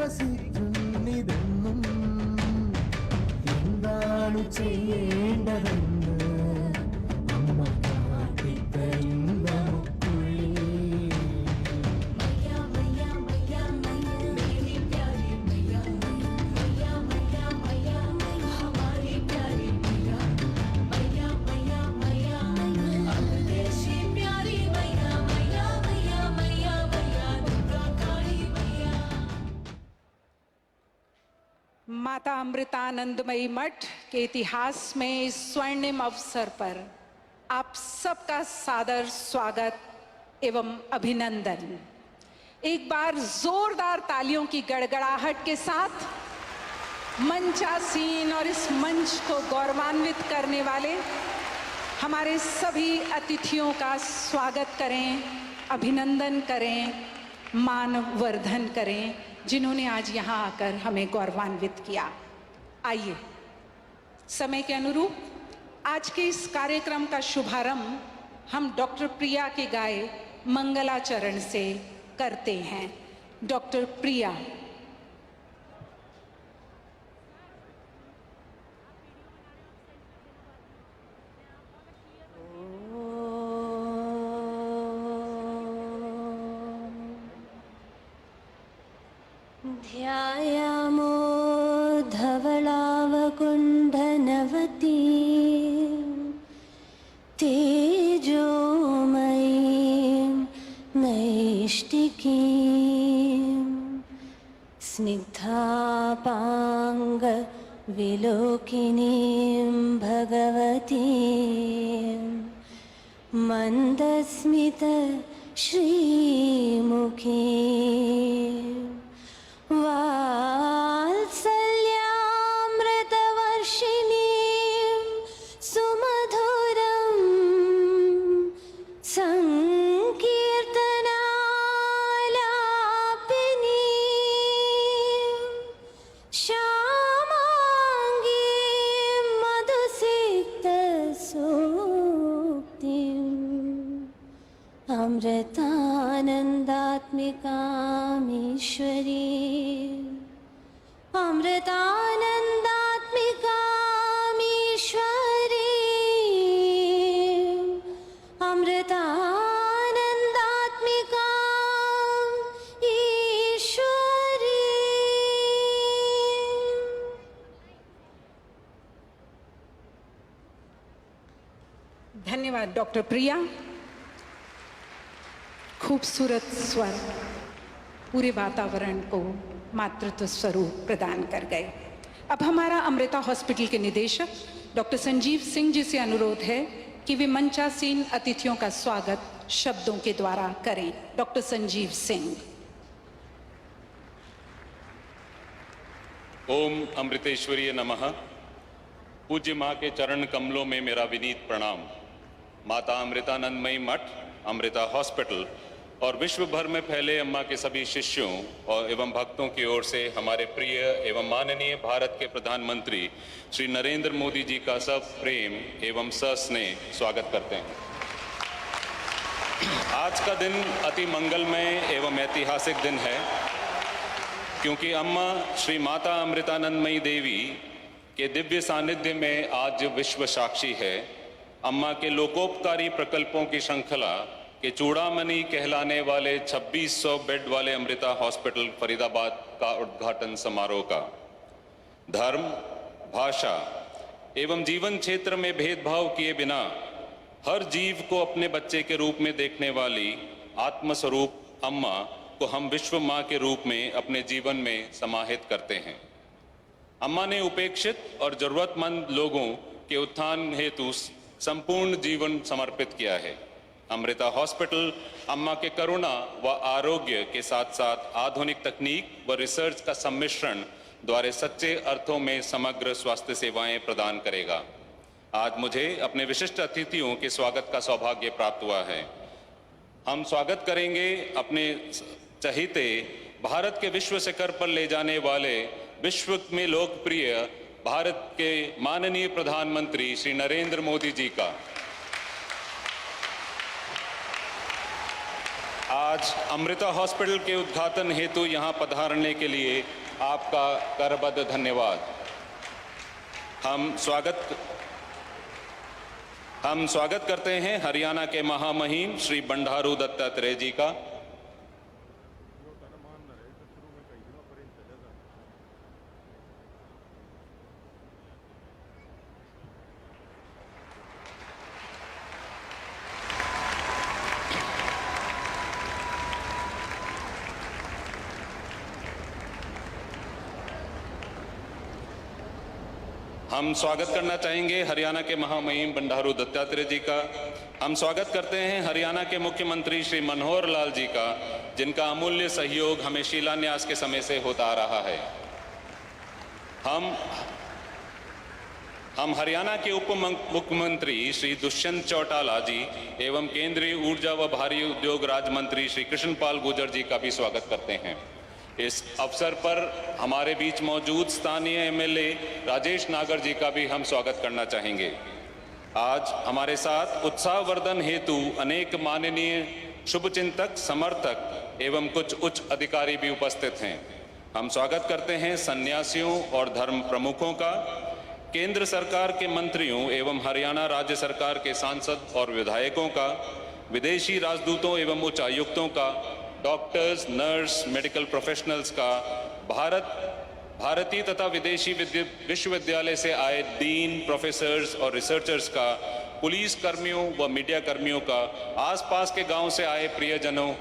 വസിക്കുന്നിതെന്നും എന്താണ് ചെയ്യേണ്ടതെന്ന് അമ്മ കാട്ടിത്തരുന്ന മുക്കുള്ളി. माता अमृतानंदमयी मठ के इतिहास में इस स्वर्णिम अवसर पर आप सबका सादर स्वागत एवं अभिनंदन। एक बार जोरदार तालियों की गड़गड़ाहट के साथ मंचासीन और इस मंच को गौरवान्वित करने वाले हमारे सभी अतिथियों का स्वागत करें, अभिनंदन करें, मानवर्धन करें, जिन्होंने आज यहाँ आकर हमें गौरवान्वित किया। आइए समय के अनुरूप आज के इस कार्यक्रम का शुभारंभ हम डॉक्टर प्रिया के गाए मंगलाचरण से करते हैं। डॉक्टर प्रिया। ध्यायामो धवलावकुण्डनवती तेजोमयीं नैष्टिकीं स्निग्धापाङ्गविलोकिनीं भगवतीं मन्दस्मित श्रीमुखीं वात्सल्यामृतवर्षिणीं सुमधुरं संकीर्तनालापिनीं श्यामाङ्गीं मधुसिक्तसूक्तिम् अमृतानन्दात्मिकामीश्वरी अमृतानन्दात्मिकामीश्वरी अमृतानन्दात्मिकाम् ईश्वरी। धन्यवाद डॉक्टर प्रिया। खूबसूरत स्वर पूरे वातावरण को मातृत्व स्वरूप प्रदान कर गए। अब हमारा अमृता हॉस्पिटल के निदेशक डॉक्टर संजीव सिंह जी से अनुरोध है कि वे मंचासीन अतिथियों का स्वागत शब्दों के द्वारा करें। डॉक्टर संजीव सिंह। ओम अमृतेश्वरीय नमः। पूज्य माँ के चरण कमलों में मेरा विनीत प्रणाम। माता अमृतानंदमयी मठ, अमृता हॉस्पिटल और विश्व भर में फैले अम्मा के सभी शिष्यों और एवं भक्तों की ओर से हमारे प्रिय एवं माननीय भारत के प्रधानमंत्री श्री नरेंद्र मोदी जी का सब प्रेम एवं सस्नेह स्वागत करते हैं। आज का दिन अति मंगलमय एवं ऐतिहासिक दिन है, क्योंकि अम्मा श्री माता अमृतानंदमयी देवी के दिव्य सानिध्य में आज विश्व साक्षी है। अम्मा के लोकोपकारी प्रकल्पों की श्रृंखला के चूड़ामणि कहलाने वाले 2600 बेड वाले अमृता हॉस्पिटल फरीदाबाद का उद्घाटन समारोह का धर्म, भाषा एवं जीवन क्षेत्र में भेदभाव किए बिना हर जीव को अपने बच्चे के रूप में देखने वाली आत्मस्वरूप अम्मा को हम विश्व माँ के रूप में अपने जीवन में समाहित करते हैं। अम्मा ने उपेक्षित और जरूरतमंद लोगों के उत्थान हेतु संपूर्ण जीवन समर्पित किया है। अमृता हॉस्पिटल अम्मा के करुणा व आरोग्य के साथ साथ आधुनिक तकनीक व रिसर्च का सम्मिश्रण द्वारा सच्चे अर्थों में समग्र स्वास्थ्य सेवाएं प्रदान करेगा। आज मुझे अपने विशिष्ट अतिथियों के स्वागत का सौभाग्य प्राप्त हुआ है। हम स्वागत करेंगे अपने चहीते भारत के विश्व शिखर पर ले जाने वाले विश्व में लोकप्रिय भारत के माननीय प्रधानमंत्री श्री नरेंद्र मोदी जी का। आज अमृता हॉस्पिटल के उद्घाटन हेतु यहाँ पधारने के लिए आपका करबद्ध धन्यवाद। हम स्वागत करते हैं हरियाणा के महामहिम श्री बंडारू दत्तात्रेय जी का। हम स्वागत करना चाहेंगे हरियाणा के महामहिम बंडारू दत्तात्रेय जी का। हम स्वागत करते हैं हरियाणा के मुख्यमंत्री श्री मनोहर लाल जी का, जिनका अमूल्य सहयोग हमें शिलान्यास के समय से होता आ रहा है। हम हरियाणा के उप मुख्यमंत्री श्री दुष्यंत चौटाला जी एवं केंद्रीय ऊर्जा व भारी उद्योग राज्य मंत्री श्री कृष्णपाल गुर्जर जी का भी स्वागत करते हैं। इस अवसर पर हमारे बीच मौजूद स्थानीय एमएलए राजेश नागर जी का भी हम स्वागत करना चाहेंगे। आज हमारे साथ उत्साहवर्धन हेतु अनेक माननीय शुभचिंतक, समर्थक एवं कुछ उच्च अधिकारी भी उपस्थित हैं। हम स्वागत करते हैं सन्यासियों और धर्म प्रमुखों का, केंद्र सरकार के मंत्रियों एवं हरियाणा राज्य सरकार के सांसद और विधायकों का, विदेशी राजदूतों एवं उच्चायुक्तों का, डॉक्टर्स, नर्स, मेडिकल प्रोफेशनल्स का, भारतीय तथा विदेशी विश्वविद्यालय से आए डीन, प्रोफेसर्स और रिसर्चर्स का, पुलिस कर्मियों व मीडिया कर्मियों का, आसपास के गांव से आए प्रियजनों,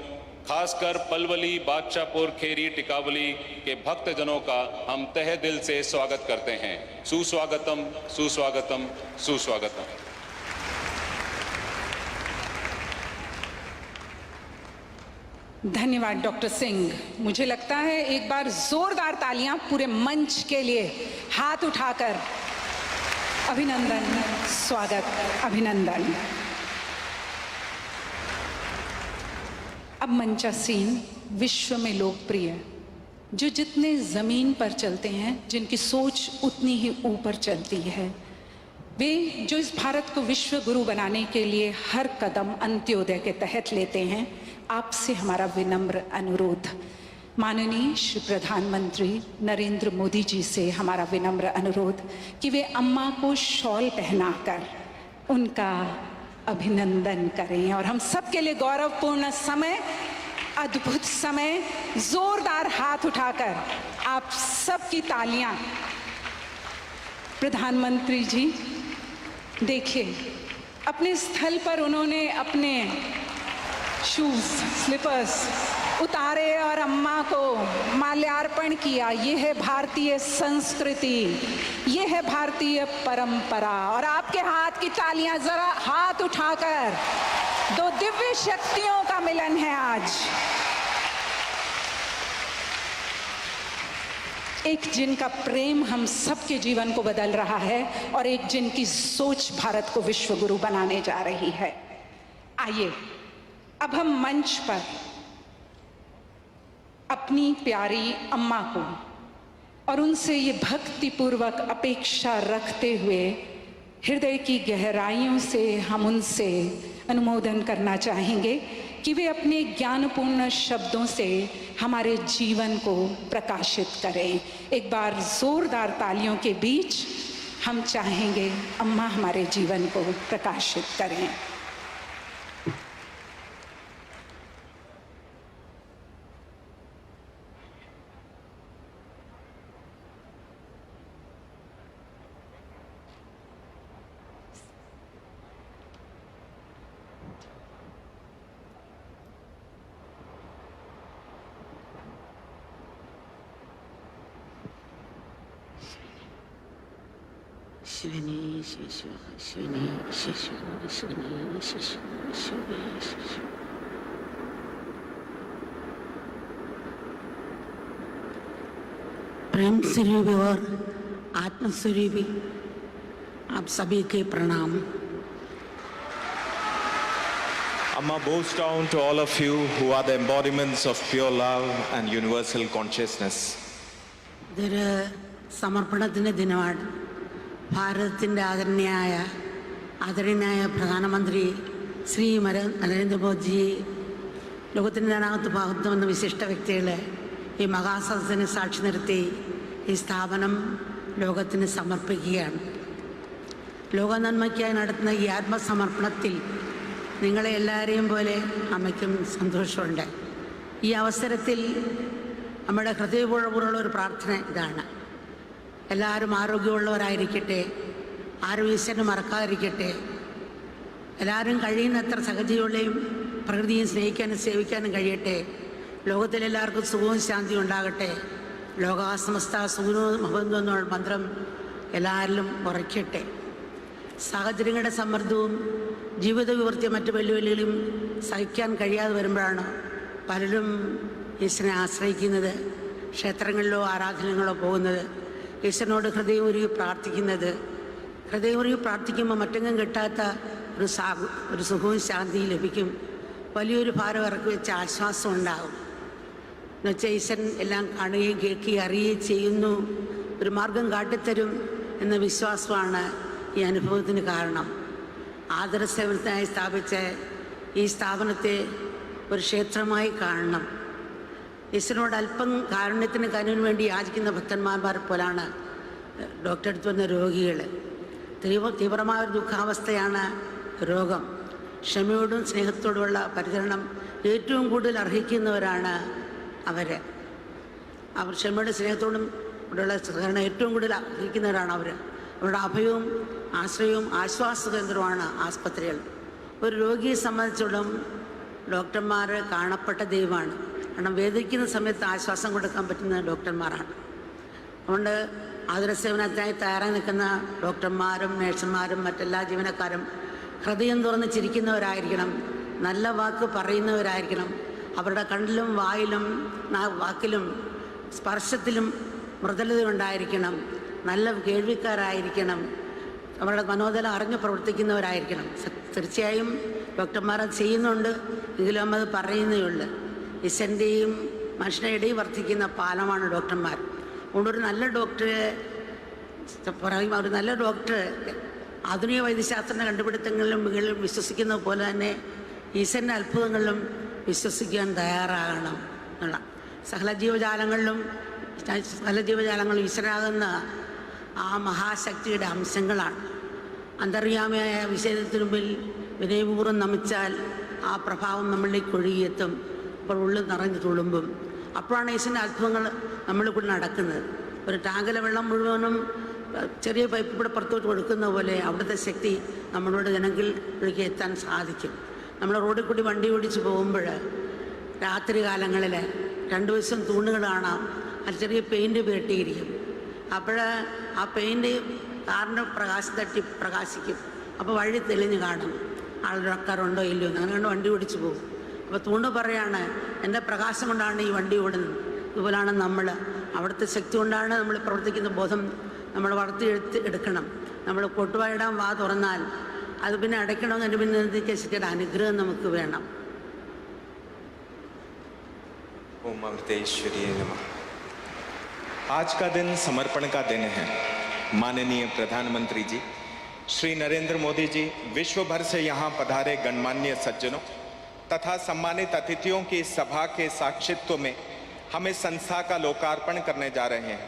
खासकर पलवली, बादशाहपुर, खेरी, टिकावली के भक्तजनों का हम तहे दिल से स्वागत करते हैं। सुस्वागतम, सुस्वागतम, सुस्वागतम। धन्यवाद डॉक्टर सिंह। मुझे लगता है एक बार जोरदार तालियां पूरे मंच के लिए, हाथ उठाकर अभिनंदन, स्वागत, अभिनंदन। अब मंचासीन विश्व में लोकप्रिय, जो जितने जमीन पर चलते हैं, जिनकी सोच उतनी ही ऊपर चलती है, वे जो इस भारत को विश्व गुरु बनाने के लिए हर कदम अंत्योदय के तहत लेते हैं, आपसे हमारा विनम्र अनुरोध। माननीय श्री प्रधानमंत्री नरेंद्र मोदी जी से हमारा विनम्र अनुरोध कि वे अम्मा को शॉल पहनाकर उनका अभिनंदन करें और हम सबके लिए गौरवपूर्ण समय, अद्भुत समय, जोरदार हाथ उठाकर आप सबकी तालियां। प्रधानमंत्री जी देखिए, अपने स्थल पर उन्होंने अपने शूज, स्लीपर्स उतारे और अम्मा को माल्यार्पण किया। ये है भारतीय संस्कृति, ये है भारतीय परंपरा। और आपके हाथ की तालियां, जरा हाथ उठाकर, दो दिव्य शक्तियों का मिलन है आज। एक जिनका प्रेम हम सबके जीवन को बदल रहा है और एक जिनकी सोच भारत को विश्व गुरु बनाने जा रही है। आइए अब हम मंच पर अपनी प्यारी अम्मा को और उनसे ये भक्तिपूर्वक अपेक्षा रखते हुए हृदय की गहराइयों से हम उनसे अनुमोदन करना चाहेंगे कि वे अपने ज्ञानपूर्ण शब्दों से हमारे जीवन को प्रकाशित करें। एक बार जोरदार तालियों के बीच हम चाहेंगे अम्मा हमारे जीवन को प्रकाशित करें। शिवनी शिशु शिवनी शिशु शिवनी शिशु शिवनी शिशु। प्रेम स्वरूपी और आत्म स्वरूपी आप सभी के प्रणाम। Amma bows down to all of you who are the embodiments of pure love and universal consciousness. ഇതൊരു സമർപ്പണത്തിൻ്റെ ദിനമാണ്. ഭാരതത്തിൻ്റെ ആദരണീയനായ പ്രധാനമന്ത്രി ശ്രീ നരേന്ദ്രമോദിജി ലോകത്തിൻ്റെ നാനാമത്ത് ഭാഗത്ത് വന്ന വിശിഷ്ട വ്യക്തികളെ ഈ മഹാസദസ്സിനെ സാക്ഷി നിർത്തി ഈ സ്ഥാപനം ലോകത്തിന് സമർപ്പിക്കുകയാണ്. ലോക നന്മയ്ക്കായി നടത്തുന്ന ഈ ആത്മസമർപ്പണത്തിൽ നിങ്ങളെ എല്ലാവരെയും പോലെ അമ്മയ്ക്കും സന്തോഷമുണ്ട്. ഈ അവസരത്തിൽ നമ്മുടെ ഹൃദയപൂർവ്വമുള്ള ഒരു പ്രാർത്ഥന ഇതാണ്: എല്ലാവരും ആരോഗ്യമുള്ളവരായിരിക്കട്ടെ, ആരും ഈശ്വരനെ മറക്കാതിരിക്കട്ടെ, എല്ലാവരും കഴിയുന്നത്ര സഹജീവികളെയും പ്രകൃതിയും സ്നേഹിക്കാനും സേവിക്കാനും കഴിയട്ടെ, ലോകത്തിലെല്ലാവർക്കും സുഖവും ശാന്തിയും ഉണ്ടാകട്ടെ, ലോകാസമസ്ത സുഖവും ഭവന്തു എന്നുള്ള മന്ത്രം എല്ലാവരിലും ഉറയ്ക്കട്ടെ. സാഹചര്യങ്ങളുടെ സമ്മർദ്ദവും ജീവിത വിവൃത്തിയ മറ്റു വെല്ലുവിളികളും സഹിക്കാൻ കഴിയാതെ വരുമ്പോഴാണ് പലരും ഈശ്വരനെ ആശ്രയിക്കുന്നത്, ക്ഷേത്രങ്ങളിലോ ആരാധനകളോ പോകുന്നത്, ഈശ്വരനോട് ഹൃദയം ഉരുകി പ്രാർത്ഥിക്കുന്നത്. ഹൃദയം ഉരുകി പ്രാർത്ഥിക്കുമ്പോൾ മറ്റെങ്ങും കിട്ടാത്ത ഒരു സുഖവും ശാന്തിയും ലഭിക്കും. വലിയൊരു ഭാരം ഇറക്കി വെച്ച ആശ്വാസം ഉണ്ടാകും. എന്നുവെച്ചാൽ ഈശ്വരൻ എല്ലാം കാണുകയും കേൾക്കുകയും അറിയുകയും ചെയ്യുന്നു, ഒരു മാർഗം കാട്ടിത്തരും എന്ന വിശ്വാസമാണ് ഈ അനുഭവത്തിന് കാരണം. ആദരസേവനത്തിനായി സ്ഥാപിച്ച ഈ സ്ഥാപനത്തെ ഒരു ക്ഷേത്രമായി കാണണം. ഈശ്വരനോട് അല്പം കാരുണ്യത്തിന് കനിവിന് വേണ്ടി യാചിക്കുന്ന ഭക്തന്മാരെ പോലാണ് ഡോക്ടർ അടുത്ത് വന്ന രോഗികൾ. തീവ്രമായ ഒരു ദുഃഖാവസ്ഥയാണ് രോഗം. ക്ഷമയോടും സ്നേഹത്തോടുമുള്ള പരിചരണം ഏറ്റവും കൂടുതൽ അർഹിക്കുന്നവരാണ് അവർ. ക്ഷമയോടും സ്നേഹത്തോടും കൂടെയുള്ള സഹകരണം ഏറ്റവും കൂടുതൽ അർഹിക്കുന്നവരാണ് അവർ. അവരുടെ അഭയവും ആശ്രയവും ആശ്വാസ കേന്ദ്രമാണ് ആസ്പത്രികൾ. ഒരു രോഗിയെ സംബന്ധിച്ചിടത്തോളം ഡോക്ടർമാർ കാണപ്പെട്ട ദൈവമാണ്. കാരണം വേദനിക്കുന്ന സമയത്ത് ആശ്വാസം കൊടുക്കാൻ പറ്റുന്ന ഡോക്ടർമാരാണ്. അതുകൊണ്ട് ആതുരസേവനത്തിനായി തയ്യാറായി നിൽക്കുന്ന ഡോക്ടർമാരും നഴ്സുമാരും മറ്റെല്ലാ ജീവനക്കാരും ഹൃദയം തുറന്ന് ചിരിക്കുന്നവരായിരിക്കണം, നല്ല വാക്ക് പറയുന്നവരായിരിക്കണം. അവരുടെ കണ്ണിലും വായിലും വാക്കിലും സ്പർശത്തിലും മൃദുലതയുണ്ടായിരിക്കണം, നല്ല കേൾവിക്കാരായിരിക്കണം, അവരുടെ മനോദലം അറിഞ്ഞ് പ്രവർത്തിക്കുന്നവരായിരിക്കണം. തീർച്ചയായും ഡോക്ടർമാരത് ചെയ്യുന്നുണ്ട്, എങ്കിലും അത് പറയുന്നേ ഉള്ളൂ. ഈശ്വരൻ്റെയും മനുഷ്യരുടെ ഇടയിൽ വർദ്ധിക്കുന്ന പാലമാണ് ഡോക്ടർമാർ. അതുകൊണ്ട് ഒരു നല്ല ഡോക്ടറെ പറയും, ഒരു നല്ല ഡോക്ടർ ആധുനിക വൈദ്യശാസ്ത്രത്തിൻ്റെ കണ്ടുപിടുത്തങ്ങളിലും മികളിലും വിശ്വസിക്കുന്നത് പോലെ തന്നെ ഈശ്വരൻ്റെ അത്ഭുതങ്ങളിലും വിശ്വസിക്കാൻ തയ്യാറാകണം എന്നുള്ള. സകല ജീവജാലങ്ങളും ഈശ്വരാകുന്ന ആ മഹാശക്തിയുടെ അംശങ്ങളാണ്. അന്തർയാമിയായ വിഷയത്തിന് മുമ്പിൽ വിനയപൂർവ്വം നമിച്ചാൽ ആ പ്രഭാവം നമ്മളിലേക്ക് ഒഴുകിയെത്തും. അപ്പോൾ ഉള്ളിൽ നിറഞ്ഞു തുളുമ്പും. അപ്പോഴാണ് ഈശ്വരൻ്റെ അത്ഭുതങ്ങൾ നമ്മളിൽ കൂടി നടക്കുന്നത്. ഒരു ടാങ്കിലെ വെള്ളം മുഴുവനും ചെറിയ പൈപ്പ് കൂടെ പുറത്തോട്ട് കൊടുക്കുന്ന പോലെ അവിടുത്തെ ശക്തി നമ്മളോട് ജനങ്ങളിലേക്ക് എത്താൻ സാധിക്കും. നമ്മൾ റോഡിൽ കൂടി വണ്ടി ഓടിച്ച് പോകുമ്പോൾ രാത്രി കാലങ്ങളിൽ 2 വശം തൂണുകൾ കാണാം, അത് ചെറിയ പെയിൻറ്റ് പുരട്ടിയിരിക്കും. അപ്പോൾ ആ പെയിൻറ്റ് കാറിൻ്റെ പ്രകാശം തട്ടി പ്രകാശിക്കും. അപ്പോൾ വഴി തെളിഞ്ഞ് കാണും, ആൾക്കാരുണ്ടോ ഇല്ലയോ എന്ന്. അങ്ങനെ കണ്ട് വണ്ടി ഓടിച്ച് പോകും. അപ്പോൾ തൂണ് പറയാണ്, എൻ്റെ പ്രകാശം കൊണ്ടാണ് ഈ വണ്ടി ഓടുന്നത്. ഇതുപോലാണ് നമ്മൾ, അവിടുത്തെ ശക്തി കൊണ്ടാണ് നമ്മൾ പ്രവർത്തിക്കുന്ന ബോധം നമ്മൾ എടുക്കണം. നമ്മൾ കൊട്ടുവായിടാൻ വാ തുറന്നാൽ അത് പിന്നെ അടയ്ക്കണമെന്ന് പിന്നെ ശക്തിയുടെ അനുഗ്രഹം നമുക്ക് വേണം. ओम अमृतेश्वरी नमः। आज का दिन समर्पण का दिन है। माननीय प्रधानमंत्री जी श्री नरेंद्र मोदी जी, विश्व भर से यहाँ पधारे गणमान्य सज्जनों तथा सम्मानित अतिथियों की सभा के साक्षित्व में हम इस संस्था का लोकार्पण करने जा रहे हैं।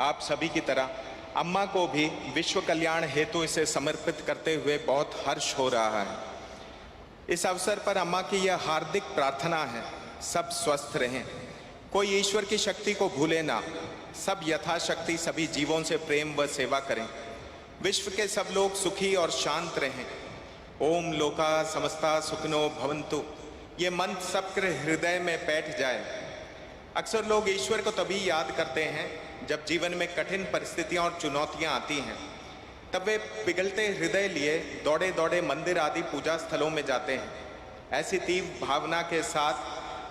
आप सभी की तरह अम्मा को भी विश्व कल्याण हेतु इसे समर्पित करते हुए बहुत हर्ष हो रहा है। इस अवसर पर अम्मा की यह हार्दिक प्रार्थना है, सब स्वस्थ रहें, कोई ईश्वर की शक्ति को भूले ना, सब यथाशक्ति सभी जीवों से प्रेम व सेवा करें, विश्व के सब लोग सुखी और शांत रहें। ओम लोका समस्ता सुखिनो भवन्तु, ये मंत्र सबके हृदय में बैठ जाए। अक्सर लोग ईश्वर को तभी याद करते हैं जब जीवन में कठिन परिस्थितियां और चुनौतियां आती हैं, तब वे पिघलते हृदय लिए दौड़े दौड़े मंदिर आदि पूजा स्थलों में जाते हैं। ऐसी तीव्र भावना के साथ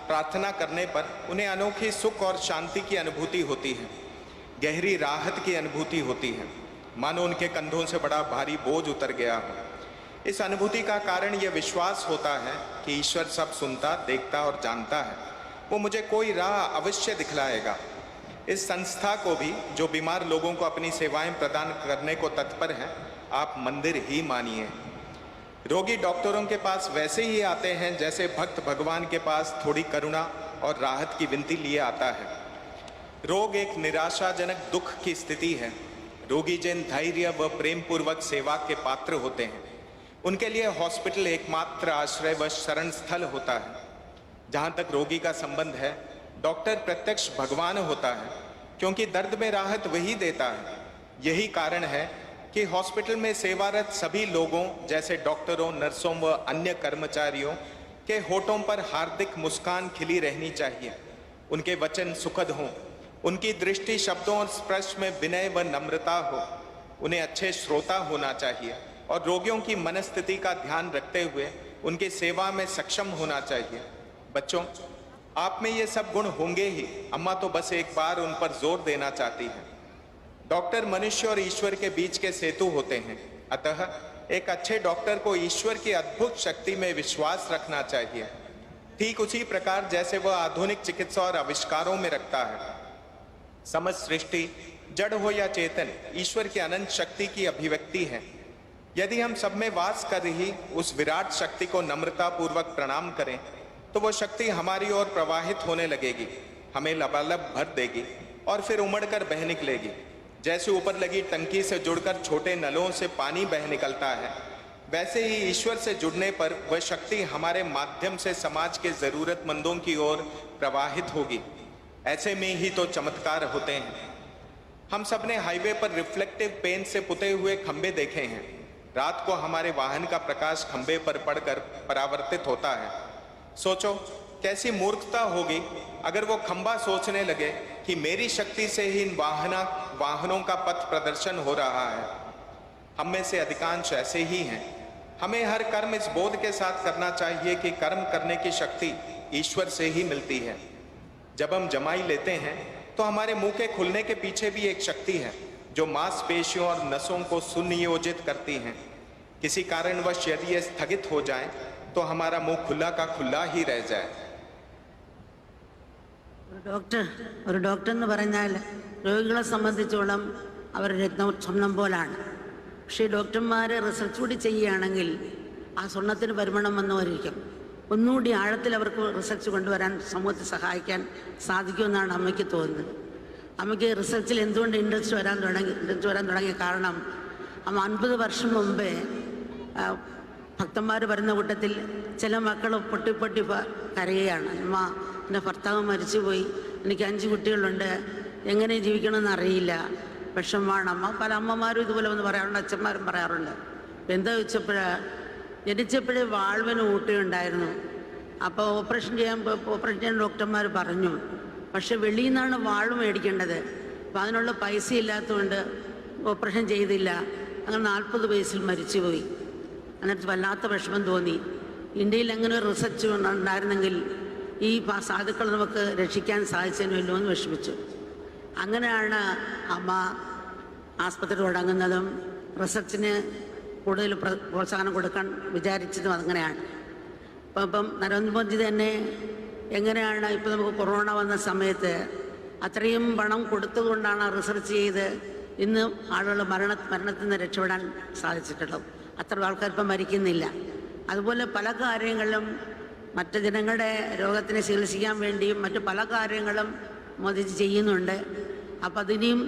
प्रार्थना करने पर उन्हें अनोखी सुख और शांति की अनुभूति होती है, गहरी राहत की अनुभूति होती है, मानो उनके कंधों से बड़ा भारी बोझ उतर गया हो। इस अनुभूति का कारण यह विश्वास होता है कि ईश्वर सब सुनता, देखता और जानता है, वो मुझे कोई राह अवश्य दिखलाएगा। इस संस्था को भी, जो बीमार लोगों को अपनी सेवाएं प्रदान करने को तत्पर है, आप मंदिर ही मानिए। रोगी डॉक्टरों के पास वैसे ही आते हैं जैसे भक्त भगवान के पास थोड़ी करुणा और राहत की विनती लिए आता है। रोग एक निराशाजनक दुख की स्थिति है। रोगी जन धैर्य व प्रेम पूर्वक सेवा के पात्र होते हैं। उनके लिए हॉस्पिटल एकमात्र आश्रय व शरण स्थल होता है। जहाँ तक रोगी का संबंध है, डॉक्टर प्रत्यक्ष भगवान होता है, क्योंकि दर्द में राहत वही देता है। यही कारण है कि हॉस्पिटल में सेवारत सभी लोगों जैसे डॉक्टरों, नर्सों व अन्य कर्मचारियों के होठों पर हार्दिक मुस्कान खिली रहनी चाहिए। उनके वचन सुखद हों, उनकी दृष्टि शब्दों और स्पर्श में विनय व नम्रता हो। उन्हें अच्छे श्रोता होना चाहिए और रोगियों की मनस्थिति का ध्यान रखते हुए उनकी सेवा में सक्षम होना चाहिए। बच्चों, आप में ये सब गुण होंगे ही। अम्मा तो बस एक बार उन पर जोर देना चाहती है। डॉक्टर मनुष्य और ईश्वर के बीच के सेतु होते हैं। अतः एक अच्छे डॉक्टर को ईश्वर की अद्भुत शक्ति में विश्वास रखना चाहिए, ठीक उसी प्रकार जैसे वह आधुनिक चिकित्सा और आविष्कारों में रखता है। समस्त सृष्टि, जड़ हो या चेतन, ईश्वर की अनंत शक्ति की अभिव्यक्ति है। यदि हम सब में वास कर रही उस विराट शक्ति को नम्रता पूर्वक प्रणाम करें तो वो शक्ति हमारी ओर प्रवाहित होने लगेगी, हमें लबालब भर देगी और फिर उमड़कर बह निकलेगी। जैसे ऊपर लगी टंकी से जुड़कर छोटे नलों से पानी बह निकलता है, वैसे ही ईश्वर से जुड़ने पर वह शक्ति हमारे माध्यम से समाज के जरूरतमंदों की ओर प्रवाहित होगी। ऐसे में ही तो चमत्कार होते हैं। हम सब ने हाईवे पर रिफ्लेक्टिव पेंट से पुते हुए खंबे देखे हैं। रात को हमारे वाहन का प्रकाश खंबे पर पड़कर परावर्तित होता है। सोचो कैसी मूर्खता होगी अगर वो खंबा सोचने लगे कि मेरी शक्ति से ही इन वाहनों का पथ प्रदर्शन हो रहा है। हम में से अधिकांश ऐसे ही हैं। हमें हर कर्म इस बोध के साथ करना चाहिए कि कर्म करने की शक्ति ईश्वर से ही मिलती है। जब हम जमाई लेते हैं तो हमारे मुंह के खुलने के पीछे भी एक शक्ति है जो मांसपेशियों और नसों को सुनियोजित करती है। किसी कारणवश यदि ये स्थगित हो जाए तो हमारा मुंह खुला का खुला ही रह जाए। ഒരു ഡോക്ടർ എന്ന് പറഞ്ഞാൽ രോഗികളെ സംബന്ധിച്ചോളം അവർ രത്നം സ്വർണം പോലാണ്. പക്ഷേ ഡോക്ടർമാർ റിസർച്ച് കൂടി ചെയ്യുകയാണെങ്കിൽ ആ സ്വർണത്തിന് പരിമണം വന്നുകൊണ്ടിരിക്കും. ഒന്നുകൂടി ആഴത്തിൽ അവർക്ക് റിസർച്ച് കൊണ്ടുവരാൻ സമൂഹത്തെ സഹായിക്കാൻ സാധിക്കുമെന്നാണ് അമ്മയ്ക്ക് തോന്നുന്നത്. അമ്മയ്ക്ക് റിസർച്ചിൽ എന്തുകൊണ്ട് ഇൻട്രസ്റ്റ് വരാൻ തുടങ്ങിയ കാരണം അമ്മ 50 വർഷം മുമ്പേ ഭക്തന്മാർ വരുന്ന കൂട്ടത്തിൽ ചില മക്കൾ പൊട്ടി കരയുകയാണ്. അമ്മ, എൻ്റെ ഭർത്താവ് മരിച്ചുപോയി, എനിക്ക് 5 കുട്ടികളുണ്ട്, എങ്ങനെ ജീവിക്കണമെന്ന് അറിയില്ല, വിഷമമാണ് അമ്മ. പല അമ്മമാരും ഇതുപോലെ ഒന്ന് പറയാറുണ്ട്, അച്ഛന്മാരും പറയാറുണ്ട്. എന്താ ജനിച്ചപ്പോഴേ വാൾവിന് ഊട്ടുണ്ടായിരുന്നു. അപ്പോൾ ഓപ്പറേഷൻ ചെയ്യാൻ ഡോക്ടർമാർ പറഞ്ഞു. പക്ഷെ വെളിയിൽ നിന്നാണ് വാൾവ് മേടിക്കേണ്ടത്. അപ്പോൾ അതിനുള്ള പൈസ ഇല്ലാത്തതുകൊണ്ട് ഓപ്പറേഷൻ ചെയ്തില്ല. അങ്ങനെ 40 വയസ്സിൽ മരിച്ചുപോയി. എന്നിട്ട് വല്ലാത്ത വിഷമം തോന്നി. ഇന്ത്യയിൽ അങ്ങനെ ഒരു റിസർച്ച് ഉണ്ടായിരുന്നെങ്കിൽ ഈ സാധുക്കൾ നമുക്ക് രക്ഷിക്കാൻ സാധിച്ചതിനല്ലോ എന്ന് വിഷമിച്ചു. അങ്ങനെയാണ് അമ്മ ആസ്പത്രി തുടങ്ങുന്നതും റിസർച്ചിന് കൂടുതൽ പ്രോത്സാഹനം കൊടുക്കാൻ വിചാരിച്ചതും അങ്ങനെയാണ്. ഇപ്പം നരേന്ദ്രമോദി തന്നെ എങ്ങനെയാണ് ഇപ്പോൾ നമുക്ക് കൊറോണ വന്ന സമയത്ത് അത്രയും പണം കൊടുത്തുകൊണ്ടാണ് റിസർച്ച് ചെയ്ത് ഇന്ന് ആളുകൾ മരണത്തിൽ നിന്ന് രക്ഷപ്പെടാൻ സാധിച്ചിട്ടുള്ളത്. അത്ര ആൾക്കാർ ഇപ്പം മരിക്കുന്നില്ല. അതുപോലെ പല കാര്യങ്ങളിലും മറ്റ് ജനങ്ങളുടെ രോഗത്തിനെ ചികിത്സിക്കാൻ വേണ്ടിയും മറ്റു പല കാര്യങ്ങളും മോദിജി ചെയ്യുന്നുണ്ട്. അപ്പം അതിനെയും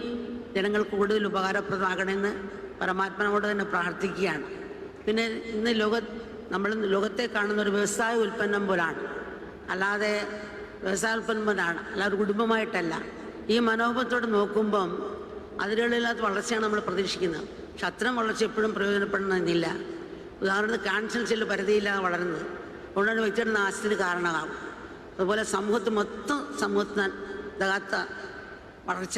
ജനങ്ങൾ കൂടുതൽ ഉപകാരപ്രദമാകണമെന്ന് പരമാത്മാവോട് തന്നെ പ്രാർത്ഥിക്കുകയാണ്. പിന്നെ ഇന്ന് നമ്മൾ ലോകത്തെ കാണുന്ന ഒരു വ്യവസായ ഉൽപ്പന്നം പോലാണ്, അല്ലാതെ വ്യവസായ ഉൽപ്പന്നം പോലാണ്, അല്ലാതെ ഒരു കുടുംബമായിട്ടല്ല. ഈ മനോഭാവത്തോട് നോക്കുമ്പം അതിരുകളില്ലാത്ത വളർച്ചയാണ് നമ്മൾ പ്രതീക്ഷിക്കുന്നത്. പക്ഷെ അത്തരം വളർച്ച എപ്പോഴും പ്രയോജനപ്പെടണമെന്നില്ല. ഉദാഹരണത്തിന് ക്യാൻസർ സെല്ല് പരിധിയില്ലാതെ വളരുന്നത് അതുകൊണ്ടാണ് വ്യക്തിയുടെ നാശത്തിന് കാരണമാകും. അതുപോലെ സമൂഹത്തിന് തകാത്ത വളർച്ച